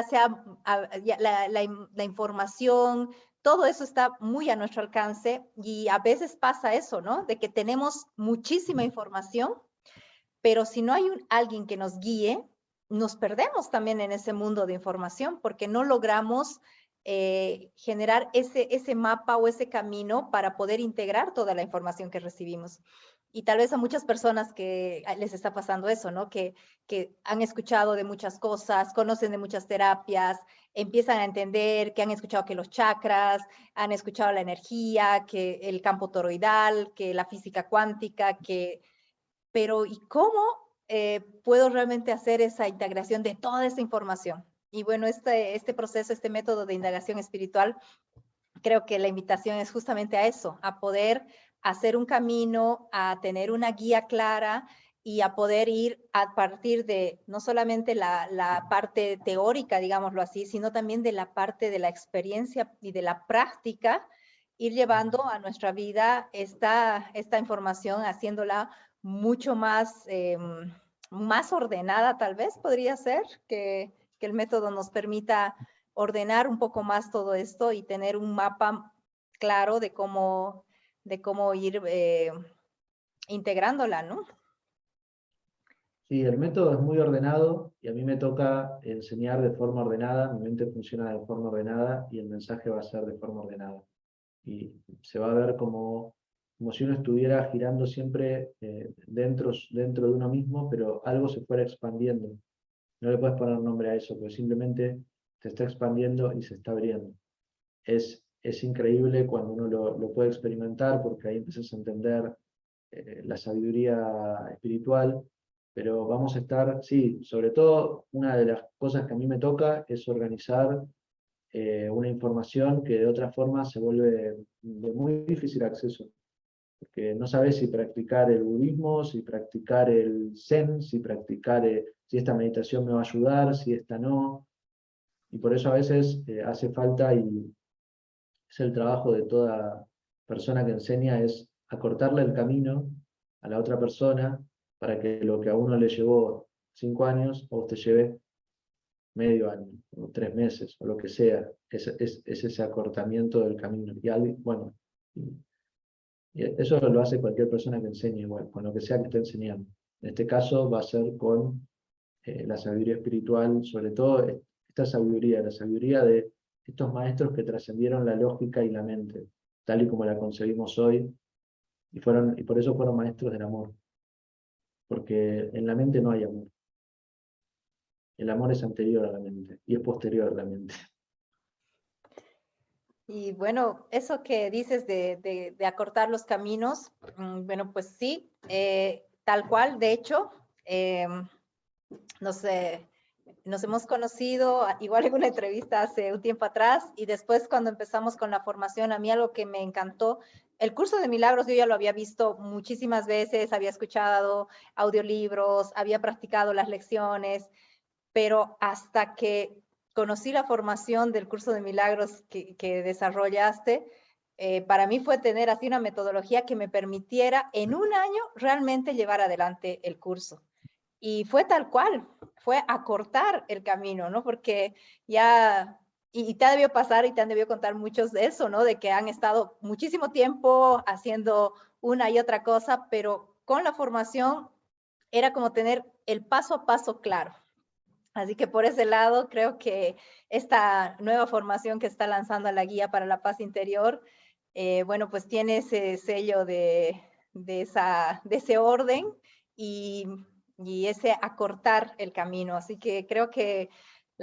sea la información, todo eso está muy a nuestro alcance y a veces pasa eso, ¿no? De que tenemos muchísima información, pero si no hay alguien que nos guíe, nos perdemos también en ese mundo de información porque no logramos generar ese mapa o ese camino para poder integrar toda la información que recibimos. Y tal vez a muchas personas que les está pasando eso, ¿no? Que han escuchado de muchas cosas, conocen de muchas terapias, empiezan a entender que han escuchado que los chakras, han escuchado la energía, que el campo toroidal, que la física cuántica, pero ¿y cómo puedo realmente hacer esa integración de toda esa información? Y bueno, este proceso, este método de indagación espiritual, creo que la invitación es justamente a eso, a poder hacer un camino, a tener una guía clara y a poder ir a partir de no solamente la parte teórica, digámoslo así, sino también de la parte de la experiencia y de la práctica, ir llevando a nuestra vida esta información, haciéndola mucho más ordenada, tal vez podría ser, que el método nos permita ordenar un poco más todo esto y tener un mapa claro de cómo ir integrándola, ¿no? Sí, el método es muy ordenado y a mí me toca enseñar de forma ordenada, mi mente funciona de forma ordenada y el mensaje va a ser de forma ordenada. Y se va a ver como si uno estuviera girando siempre dentro de uno mismo, pero algo se fuera expandiendo. No le puedes poner nombre a eso, porque simplemente se está expandiendo y se está abriendo. Es increíble cuando uno lo puede experimentar, porque ahí empiezas a entender la sabiduría espiritual, pero vamos a estar, sí, sobre todo una de las cosas que a mí me toca es organizar una información que de otra forma se vuelve de muy difícil acceso, porque no sabes si practicar el budismo, si practicar el zen, si esta meditación me va a ayudar, si esta no, y por eso a veces hace falta, y es el trabajo de toda persona que enseña, es acortarle el camino a la otra persona para que lo que a uno le llevó 5 años, a usted lleve medio año, o 3 meses, o lo que sea, es ese acortamiento del camino. Bueno, y eso lo hace cualquier persona que enseñe igual, con lo que sea que esté enseñando. En este caso va a ser con la sabiduría espiritual, sobre todo esta sabiduría, la sabiduría de estos maestros que trascendieron la lógica y la mente, tal y como la concebimos hoy, y por eso fueron maestros del amor, porque en la mente no hay amor. El amor es anterior a la mente y es posterior a la mente. Y bueno, eso que dices de acortar los caminos, bueno, pues sí, tal cual, de hecho, no sé, nos hemos conocido igual en una entrevista hace un tiempo atrás y después cuando empezamos con la formación, a mí algo que me encantó, el curso de milagros yo ya lo había visto muchísimas veces, había escuchado audiolibros, había practicado las lecciones, pero hasta que conocí la formación del curso de milagros que desarrollaste, para mí fue tener así una metodología que me permitiera en un año realmente llevar adelante el curso. Y fue tal cual, fue acortar el camino, ¿no? Porque ya, y te debió pasar y te han debido contar muchos de eso, ¿no? De que han estado muchísimo tiempo haciendo una y otra cosa, pero con la formación era como tener el paso a paso claro. Así que por ese lado, creo que esta nueva formación que está lanzando la Guía para la Paz Interior, bueno, pues tiene ese sello de ese orden y ese acortar el camino. Así que creo que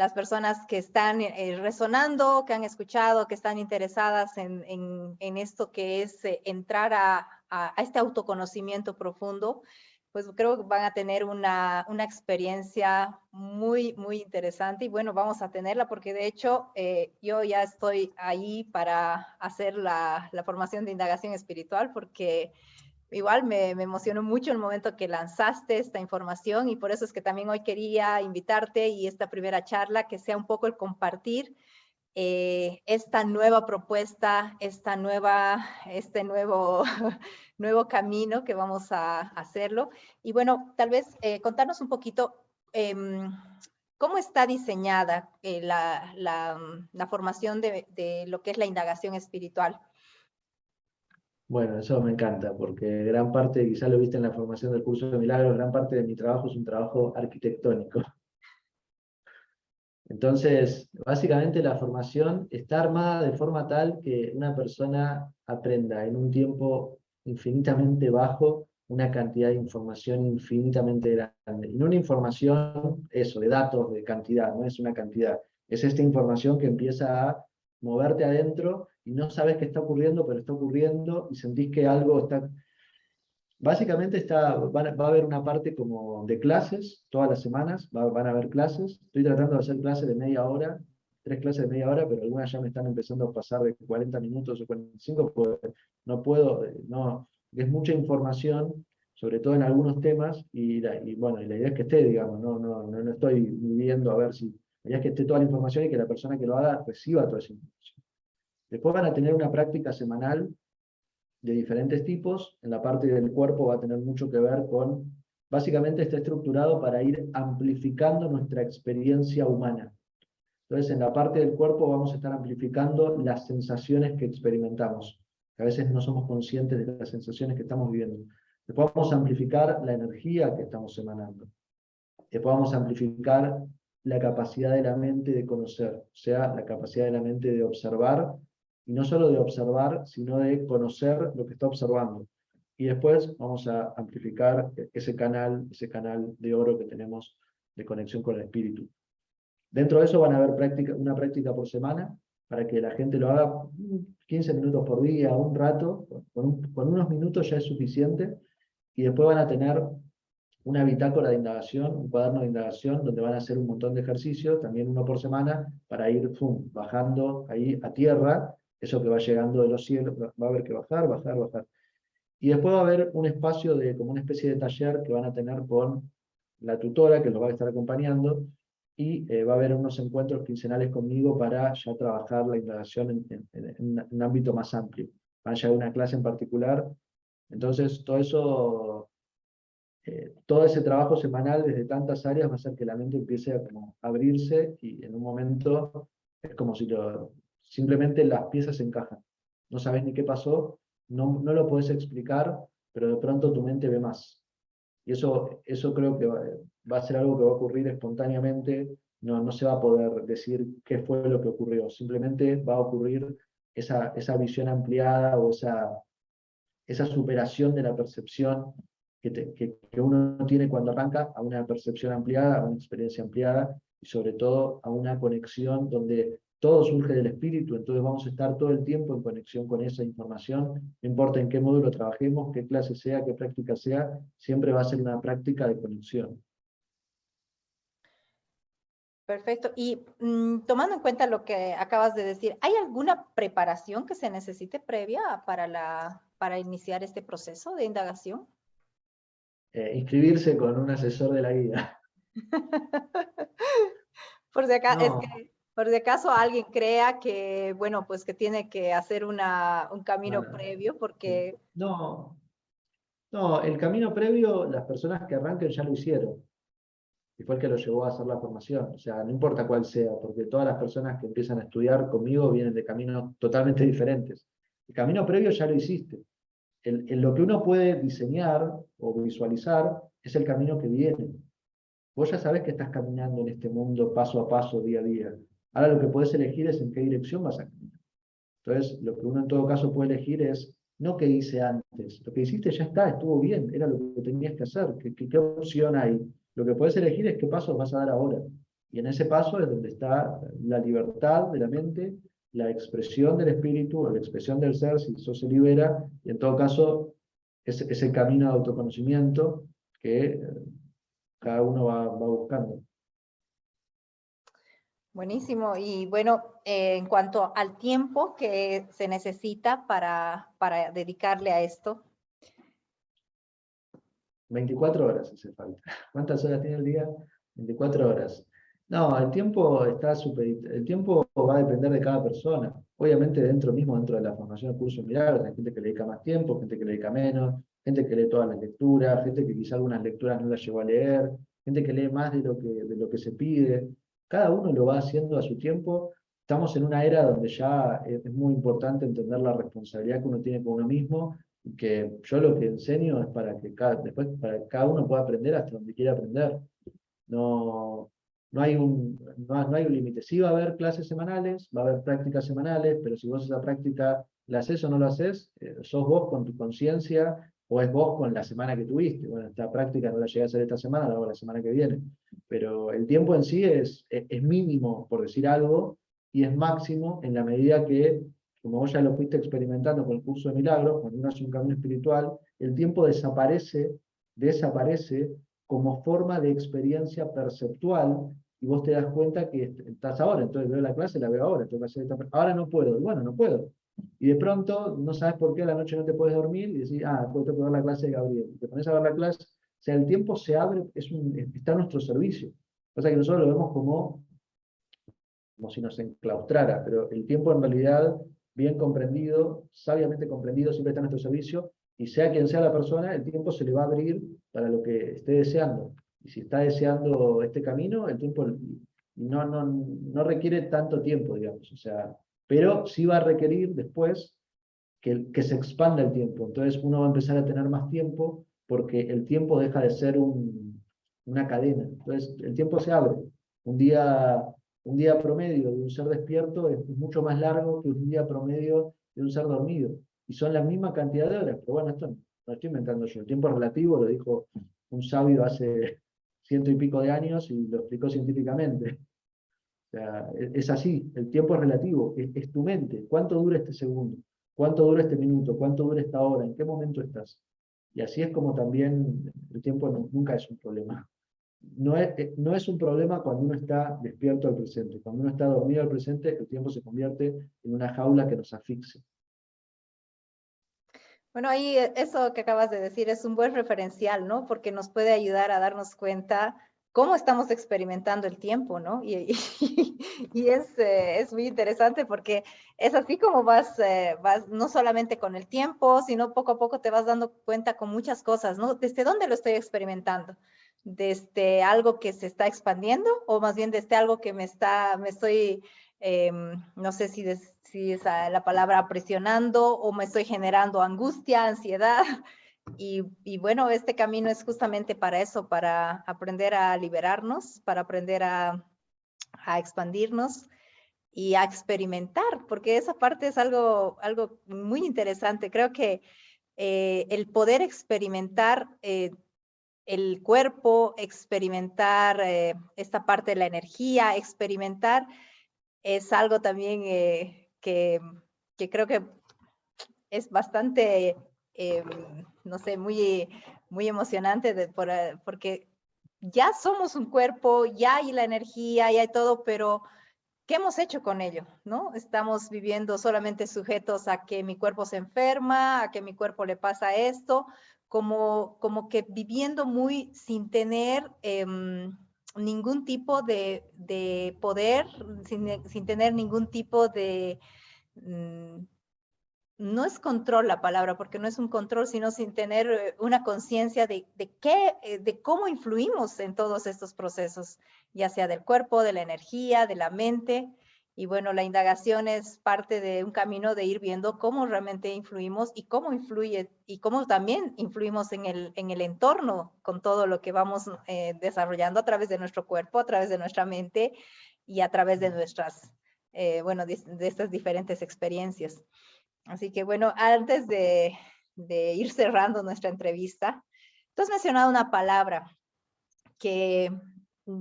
las personas que están resonando, que han escuchado, que están interesadas en esto que es entrar a este autoconocimiento profundo, pues creo que van a tener una experiencia muy, muy interesante. Y bueno, vamos a tenerla porque de hecho yo ya estoy ahí para hacer la formación de indagación espiritual, porque igual me emocionó mucho el momento que lanzaste esta información, y por eso es que también hoy quería invitarte y esta primera charla que sea un poco el compartir esta nueva propuesta, este nuevo, nuevo camino que vamos a hacerlo. Y bueno, tal vez contarnos un poquito cómo está diseñada la formación de lo que es la indagación espiritual. Bueno, eso me encanta, porque gran parte, quizás lo viste en la formación del curso de milagros, gran parte de mi trabajo es un trabajo arquitectónico. Entonces, básicamente la formación está armada de forma tal que una persona aprenda en un tiempo infinitamente bajo una cantidad de información infinitamente grande. Y no una información, eso, de datos, de cantidad, no es una cantidad. Es esta información que empieza a moverte adentro y no sabes qué está ocurriendo, pero está ocurriendo y sentís que algo está. Básicamente va a haber una parte como de clases, todas las semanas van a haber clases. Estoy tratando de hacer clases de media hora, 3 clases de media hora, pero algunas ya me están empezando a pasar de 40 minutos o 45, porque no puedo, no, es mucha información, sobre todo en algunos temas, bueno, y la idea es que esté, digamos, no estoy midiendo a ver si, la idea es que esté toda la información y que la persona que lo haga reciba toda esa información. Después van a tener una práctica semanal de diferentes tipos. En la parte del cuerpo va a tener mucho que ver con, básicamente está estructurado para ir amplificando nuestra experiencia humana. Entonces, en la parte del cuerpo vamos a estar amplificando las sensaciones que experimentamos, que a veces no somos conscientes de las sensaciones que estamos viviendo. Después vamos a amplificar la energía que estamos emanando. Después vamos a amplificar la capacidad de la mente de conocer, o sea, la capacidad de la mente de observar, y no solo de observar, sino de conocer lo que está observando. Y después vamos a amplificar ese canal de oro que tenemos de conexión con el espíritu. Dentro de eso van a haber una práctica por semana, para que la gente lo haga 15 minutos por día, un rato, con unos minutos ya es suficiente, y después van a tener una bitácora de indagación, un cuaderno de indagación, donde van a hacer un montón de ejercicios, también uno por semana, para ir bajando ahí a tierra, eso que va llegando de los cielos, va a haber que bajar, bajar, bajar. Y después va a haber un espacio como una especie de taller que van a tener con la tutora, que los va a estar acompañando, y va a haber unos encuentros quincenales conmigo para ya trabajar la indagación en un ámbito más amplio. Van a llevar una clase en particular. Entonces, todo eso, todo ese trabajo semanal desde tantas áreas va a hacer que la mente empiece a como abrirse, y en un momento es como si simplemente las piezas se encajan. No sabes ni qué pasó, no lo puedes explicar, pero de pronto tu mente ve más. Y eso creo que va a ser algo que va a ocurrir espontáneamente. No se va a poder decir qué fue lo que ocurrió, simplemente va a ocurrir esa visión ampliada, o esa superación de la percepción que uno tiene cuando arranca, a una percepción ampliada, a una experiencia ampliada, y sobre todo a una conexión donde todo surge del espíritu. Entonces vamos a estar todo el tiempo en conexión con esa información, no importa en qué módulo trabajemos, qué clase sea, qué práctica sea, siempre va a ser una práctica de conexión. Perfecto. Y tomando en cuenta lo que acabas de decir, ¿hay alguna preparación que se necesite previa para iniciar este proceso de indagación? Inscribirse con un asesor de la vida. No, Por si acaso alguien crea que, bueno, pues que tiene que hacer un camino bueno, previo, sí. porque No, el camino previo, las personas que arranquen ya lo hicieron, y fue el que lo llevó a hacer la formación. O sea, no importa cuál sea, porque todas las personas que empiezan a estudiar conmigo vienen de caminos totalmente diferentes. El camino previo ya lo hiciste. Lo que uno puede diseñar o visualizar es el camino que viene. Vos ya sabés que estás caminando en este mundo paso a paso, día a día. Ahora lo que puedes elegir es en qué dirección vas a caminar. Entonces, lo que uno en todo caso puede elegir es no qué hice antes. Lo que hiciste ya está, estuvo bien, era lo que tenías que hacer. ¿Qué opción hay? Lo que puedes elegir es qué pasos vas a dar ahora. Y en ese paso es donde está la libertad de la mente, la expresión del espíritu, la expresión del ser, si eso se libera, y en todo caso es el camino de autoconocimiento que cada uno va buscando. Buenísimo. Y bueno, en cuanto al tiempo que se necesita para dedicarle a esto. 24 horas hace falta. ¿Cuántas horas tiene el día? 24 horas. No, el tiempo está el tiempo va a depender de cada persona. Obviamente dentro de la formación del curso de milagros, hay gente que le dedica más tiempo, gente que le dedica menos, gente que lee todas las lecturas, gente que quizá algunas lecturas no las llegó a leer, gente que lee más de lo que se pide. Cada uno lo va haciendo a su tiempo. Estamos en una era donde ya es muy importante entender la responsabilidad que uno tiene con uno mismo, que yo lo que enseño es para que después para que cada uno pueda aprender hasta donde quiera aprender. No, no hay un límite. Sí va a haber clases semanales, va a haber prácticas semanales, pero si vos esa práctica la haces o no la haces, sos vos con tu conciencia o es vos con la semana que tuviste. Bueno, esta práctica no la llegué a hacer esta semana, la hago la semana que viene. Pero el tiempo en sí es mínimo, por decir algo, y es máximo en la medida que, como vos ya lo fuiste experimentando con el curso de milagros, cuando uno hace un camino espiritual, el tiempo desaparece como forma de experiencia perceptual, y vos te das cuenta que estás ahora, entonces veo la clase, la veo ahora, tengo que hacer ahora no puedo, y bueno, no puedo. Y de pronto no sabes por qué a la noche no te puedes dormir y decís, pues tengo que ver la clase de Gabriel. Y te pones a ver la clase, o sea, el tiempo se abre, está a nuestro servicio. Pasa que nosotros lo vemos como si nos enclaustrara, pero el tiempo en realidad, bien comprendido, sabiamente comprendido, siempre está a nuestro servicio, y sea quien sea la persona, el tiempo se le va a abrir para lo que esté deseando. Y si está deseando este camino, el tiempo no requiere tanto tiempo, digamos, o sea, pero sí va a requerir después que se expanda el tiempo. Entonces uno va a empezar a tener más tiempo porque el tiempo deja de ser una cadena. Entonces el tiempo se abre. Un día, un día promedio de un ser despierto es mucho más largo que un día promedio de un ser dormido. Y son la misma cantidad de horas. Pero bueno, esto no lo estoy inventando yo. El tiempo es relativo, lo dijo un sabio hace 100 y pico de años y lo explicó científicamente. O sea, es así, el tiempo es relativo, es tu mente. ¿Cuánto dura este segundo? ¿Cuánto dura este minuto? ¿Cuánto dura esta hora? ¿En qué momento estás? Y así es como también el tiempo nunca es un problema. No es un problema cuando uno está despierto al presente. Cuando uno está dormido al presente, el tiempo se convierte en una jaula que nos asfixia. Bueno, ahí eso que acabas de decir es un buen referencial, ¿no? Porque nos puede ayudar a darnos cuenta cómo estamos experimentando el tiempo, ¿no? Y es muy interesante porque es así como vas no solamente con el tiempo, sino poco a poco te vas dando cuenta con muchas cosas, ¿no? ¿Desde dónde lo estoy experimentando? ¿Desde algo que se está expandiendo o más bien desde algo que me estoy no sé si es la palabra presionando o me estoy generando angustia, ansiedad? Y bueno, este camino es justamente para eso, para aprender a liberarnos, para aprender a expandirnos y a experimentar, porque esa parte es algo muy interesante. Creo que el poder experimentar el cuerpo, experimentar esta parte de la energía, experimentar es algo también que creo que es bastante, no sé, muy emocionante porque ya somos un cuerpo, ya hay la energía, ya hay todo, pero ¿qué hemos hecho con ello? ¿No? Estamos viviendo solamente sujetos a que mi cuerpo se enferma, a que mi cuerpo le pasa esto, como que viviendo muy sin tener ningún tipo de poder, sin tener ningún tipo de, no es control la palabra, porque no es un control, sino sin tener una conciencia de cómo influimos en todos estos procesos, ya sea del cuerpo, de la energía, de la mente. Y bueno, la indagación es parte de un camino de ir viendo cómo realmente influimos y cómo influye y cómo también influimos en el entorno con todo lo que vamos desarrollando a través de nuestro cuerpo, a través de nuestra mente y a través de nuestras, de estas diferentes experiencias. Así que bueno, antes de ir cerrando nuestra entrevista, tú has mencionado una palabra que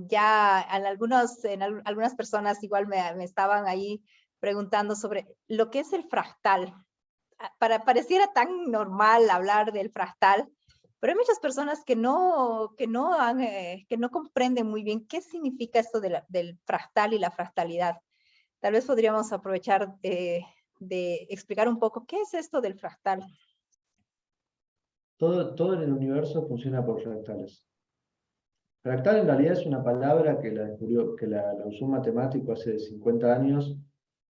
ya algunas personas igual me estaban ahí preguntando sobre lo que es el fractal. Pareciera tan normal hablar del fractal, pero hay muchas personas que no comprenden muy bien qué significa esto del fractal y la fractalidad. Tal vez podríamos aprovechar de explicar un poco qué es esto del fractal. Todo en el universo funciona por fractales. Fractal en realidad es una palabra que la usó un matemático hace 50 años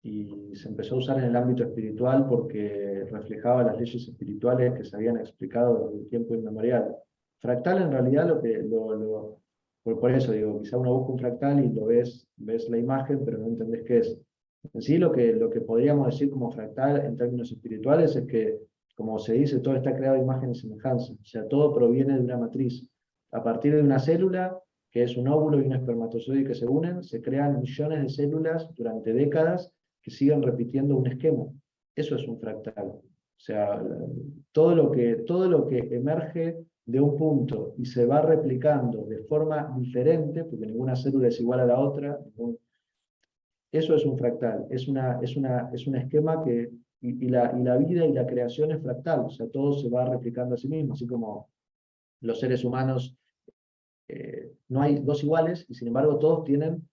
y se empezó a usar en el ámbito espiritual porque reflejaba las leyes espirituales que se habían explicado desde el tiempo inmemorial. Fractal en realidad por eso digo, quizá uno busca un fractal y ves la imagen, pero no entendés qué es. En sí lo que podríamos decir como fractal en términos espirituales es que, como se dice, todo está creado de imagen y semejanza, o sea, todo proviene de una matriz. A partir de una célula, que es un óvulo y un espermatozoide que se unen, se crean millones de células durante décadas que siguen repitiendo un esquema. Eso es un fractal. O sea, todo lo que emerge de un punto y se va replicando de forma diferente, porque ninguna célula es igual a la otra, eso es un fractal, es un esquema que, y la vida y la creación es fractal, o sea, todo se va replicando a sí mismo, así como los seres humanos, no hay dos iguales, y sin embargo todos provienen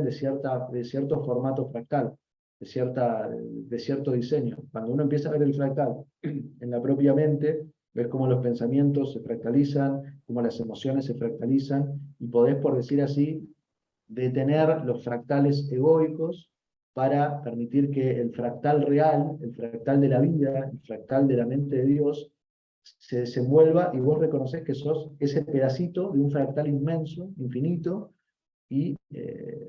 de cierto formato fractal, de cierto diseño. Cuando uno empieza a ver el fractal en la propia mente, ves cómo los pensamientos se fractalizan, cómo las emociones se fractalizan, y podés, por decir así, detener los fractales egoicos para permitir que el fractal real, el fractal de la vida, el fractal de la mente de Dios, se desenvuelva y vos reconoces que sos ese pedacito de un fractal inmenso, infinito, y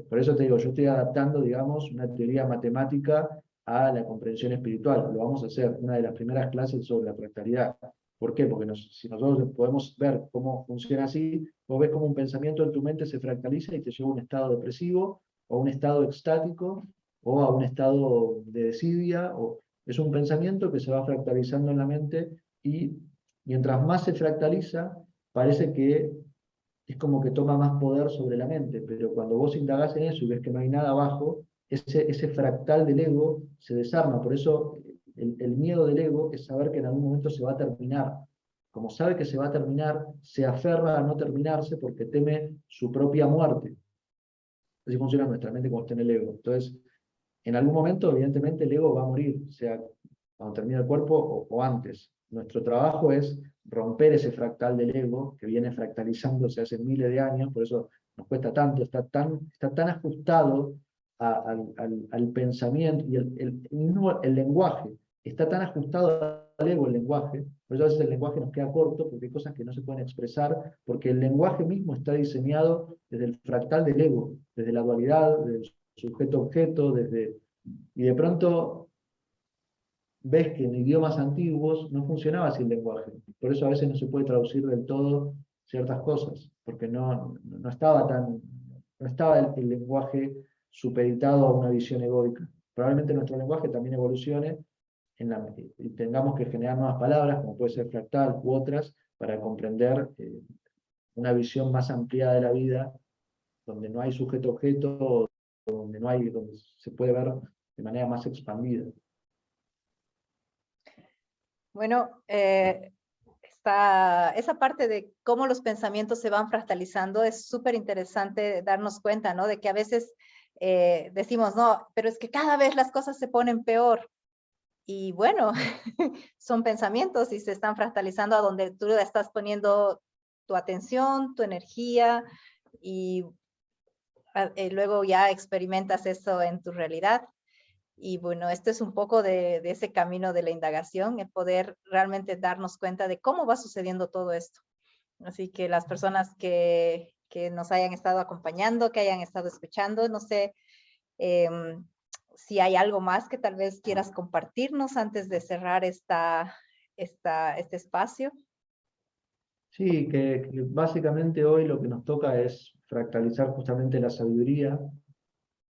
por eso te digo, yo estoy adaptando, digamos, una teoría matemática a la comprensión espiritual. Lo vamos a hacer, una de las primeras clases sobre la fractalidad. ¿Por qué? Porque si nosotros podemos ver cómo funciona así, vos ves cómo un pensamiento en tu mente se fractaliza y te lleva a un estado depresivo, o a un estado extático, o a un estado de desidia, es un pensamiento que se va fractalizando en la mente y mientras más se fractaliza, parece que es como que toma más poder sobre la mente, pero cuando vos indagás en eso y ves que no hay nada abajo, ese fractal del ego se desarma. Por eso el miedo del ego es saber que en algún momento se va a terminar. Como sabe que se va a terminar, se aferra a no terminarse porque teme su propia muerte. Así funciona nuestra mente cuando está en el ego. Entonces, en algún momento, evidentemente, el ego va a morir, sea cuando termine el cuerpo o antes. Nuestro trabajo es romper ese fractal del ego que viene fractalizándose hace miles de años, por eso nos cuesta tanto, está tan ajustado al pensamiento y el lenguaje, está tan ajustado al ego el lenguaje, por eso a veces el lenguaje nos queda corto porque hay cosas que no se pueden expresar, porque el lenguaje mismo está diseñado desde el fractal del ego, desde la dualidad, del sujeto-objeto, y de pronto ves que en idiomas antiguos no funcionaba así el lenguaje. Por eso a veces no se puede traducir del todo ciertas cosas, porque no estaba el lenguaje supeditado a una visión egoica. Probablemente nuestro lenguaje también evolucione y tengamos que generar nuevas palabras, como puede ser fractal u otras, para comprender una visión más ampliada de la vida, donde no hay sujeto-objeto, donde se puede ver de manera más expandida. Bueno, esa parte de cómo los pensamientos se van fractalizando es súper interesante darnos cuenta, ¿no? De que a veces decimos, no, pero es que cada vez las cosas se ponen peor. Y bueno, son pensamientos y se están fractalizando a donde tú le estás poniendo tu atención, tu energía y luego ya experimentas eso en tu realidad. Y bueno, esto es un poco de ese camino de la indagación, el poder realmente darnos cuenta de cómo va sucediendo todo esto. Así que las personas que nos hayan estado acompañando, que hayan estado escuchando, no sé si hay algo más que tal vez quieras compartirnos antes de cerrar este espacio. Sí, que básicamente hoy lo que nos toca es fractalizar justamente la sabiduría.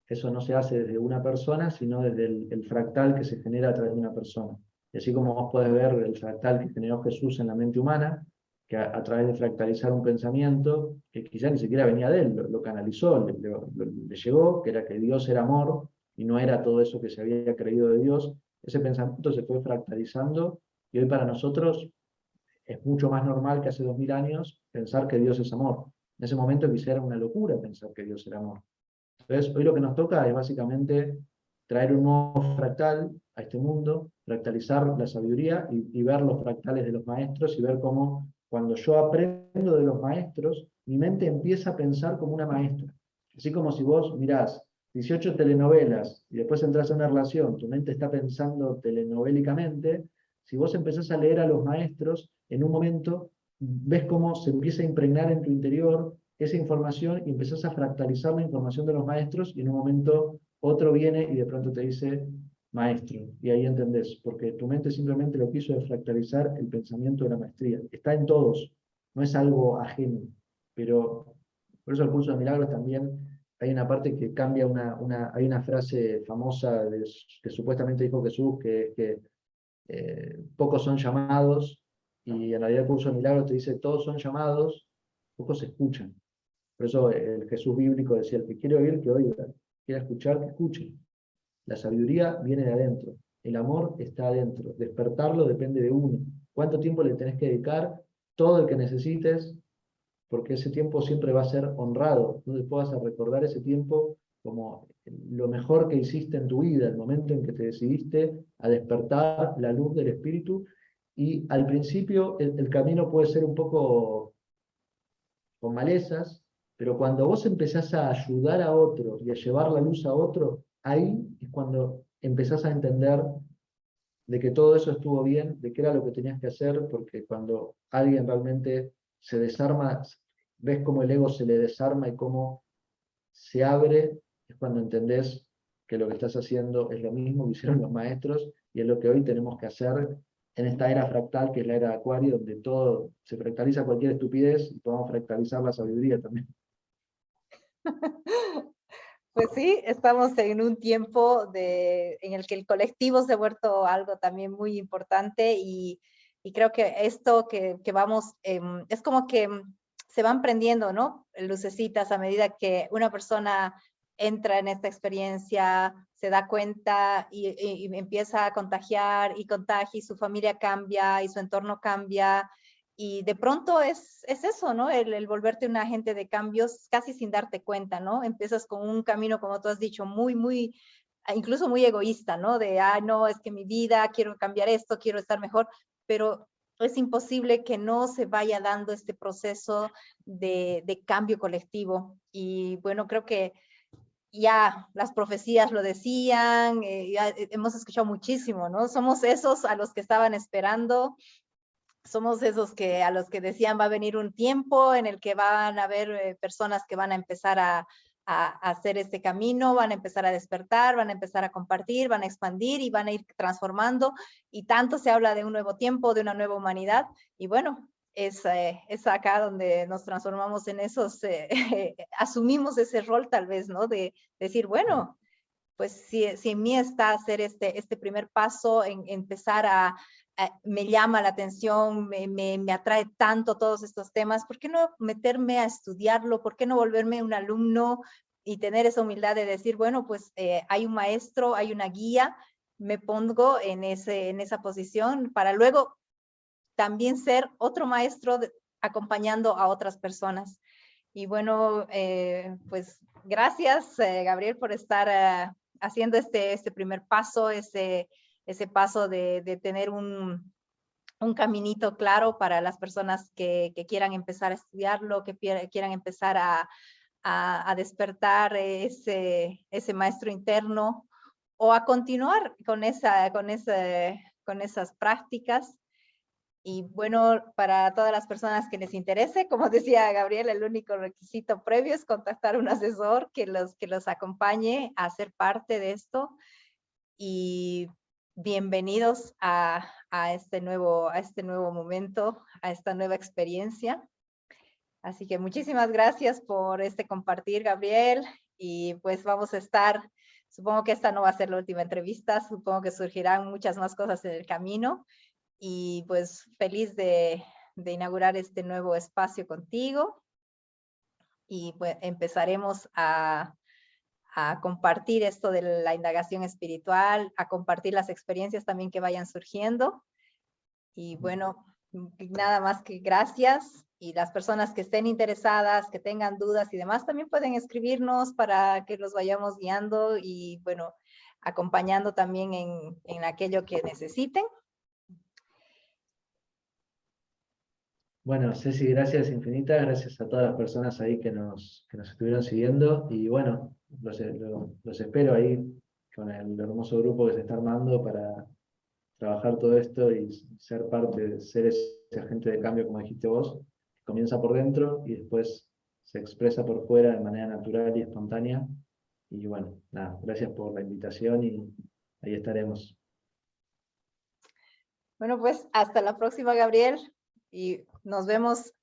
Eso no se hace desde una persona, sino desde el fractal que se genera a través de una persona. Y así como vos podés ver el fractal que generó Jesús en la mente humana, que a través de fractalizar un pensamiento, que quizá ni siquiera venía de él, lo canalizó, le llegó, que era que Dios era amor, y no era todo eso que se había creído de Dios. Ese pensamiento se fue fractalizando, y hoy para nosotros es mucho más normal que hace 2000 años pensar que Dios es amor. En ese momento quizá era una locura pensar que Dios era amor. Entonces, hoy lo que nos toca es básicamente traer un nuevo fractal a este mundo, fractalizar la sabiduría y ver los fractales de los maestros y ver cómo cuando yo aprendo de los maestros, mi mente empieza a pensar como una maestra. Así como si vos mirás 18 telenovelas y después entras a una relación, tu mente está pensando telenovélicamente, si vos empezás a leer a los maestros, en un momento ves cómo se empieza a impregnar en tu interior esa información y empezás a fractalizar la información de los maestros y en un momento otro viene y de pronto te dice maestro. Y ahí entendés, porque tu mente simplemente lo que hizo es fractalizar el pensamiento de la maestría. Está en todos, no es algo ajeno. Pero por eso el curso de milagros también hay una parte que cambia hay una frase famosa que supuestamente dijo Jesús, que pocos son llamados, y en realidad el curso de milagros te dice todos son llamados, pocos escuchan. Por eso el Jesús bíblico decía, el que quiere oír, que oiga, quiere escuchar, que escuche. La sabiduría viene de adentro, el amor está adentro, despertarlo depende de uno. ¿Cuánto tiempo le tenés que dedicar? Todo el que necesites, porque ese tiempo siempre va a ser honrado, no te puedas recordar ese tiempo como lo mejor que hiciste en tu vida, el momento en que te decidiste a despertar la luz del espíritu, y al principio el camino puede ser un poco con malezas, pero cuando vos empezás a ayudar a otro y a llevar la luz a otro, ahí es cuando empezás a entender de que todo eso estuvo bien, de qué era lo que tenías que hacer, porque cuando alguien realmente se desarma, ves cómo el ego se le desarma y cómo se abre, es cuando entendés que lo que estás haciendo es lo mismo que hicieron los maestros y es lo que hoy tenemos que hacer en esta era fractal, que es la era de Acuario, donde todo se fractaliza cualquier estupidez y podemos fractalizar la sabiduría también. Pues sí, estamos en un tiempo en el que el colectivo se ha vuelto algo también muy importante y creo que esto que vamos, es como que se van prendiendo, ¿no? Lucecitas a medida que una persona entra en esta experiencia, se da cuenta y empieza a contagiar y contagia y su familia cambia y su entorno cambia. Y de pronto es eso, ¿no? El volverte un agente de cambios casi sin darte cuenta, ¿no? Empiezas con un camino, como tú has dicho, muy, incluso muy egoísta, ¿no? De, no, es que mi vida, quiero cambiar esto, quiero estar mejor, pero es imposible que no se vaya dando este proceso de cambio colectivo. Y bueno, creo que ya las profecías lo decían, ya hemos escuchado muchísimo, ¿no? Somos esos a los que estaban esperando, somos esos a los que decían va a venir un tiempo en el que van a haber personas que van a empezar a hacer este camino, van a empezar a despertar, van a empezar a compartir, van a expandir y van a ir transformando. Y tanto se habla de un nuevo tiempo, de una nueva humanidad. Y bueno, es acá donde nos transformamos en esos, asumimos ese rol tal vez, ¿no? De decir, bueno, pues si en mí está hacer este primer paso, en empezar me llama la atención, me atrae tanto todos estos temas, ¿por qué no meterme a estudiarlo? ¿Por qué no volverme un alumno y tener esa humildad de decir, bueno, pues hay un maestro, hay una guía, me pongo en esa posición para luego también ser otro maestro acompañando a otras personas? Y bueno, pues gracias, Gabriel, por estar haciendo este primer paso, ese paso de tener un caminito claro para las personas que quieran empezar a estudiarlo, que quieran empezar a despertar ese maestro interno o a continuar con esas prácticas. Y bueno, para todas las personas que les interese, como decía Gabriel, el único requisito previo es contactar a un asesor que los acompañe a ser parte de esto. Y bienvenidos a este nuevo momento, a esta nueva experiencia. Así que muchísimas gracias por este compartir, Gabriel. Y pues vamos a estar, supongo que esta no va a ser la última entrevista, supongo que surgirán muchas más cosas en el camino. Y pues feliz de de inaugurar este nuevo espacio contigo y pues empezaremos a compartir esto de la indagación espiritual, a compartir las experiencias también que vayan surgiendo. Y bueno, nada más que gracias. Y las personas que estén interesadas, que tengan dudas y demás, también pueden escribirnos para que los vayamos guiando y bueno, acompañando también en aquello que necesiten. Bueno, Ceci, gracias infinitas, gracias a todas las personas ahí que nos estuvieron siguiendo y bueno, los espero ahí con el hermoso grupo que se está armando para trabajar todo esto y ser parte, ser ese agente de cambio, como dijiste vos, que comienza por dentro y después se expresa por fuera de manera natural y espontánea. Y bueno, nada, gracias por la invitación y ahí estaremos. Bueno, pues hasta la próxima, Gabriel, y nos vemos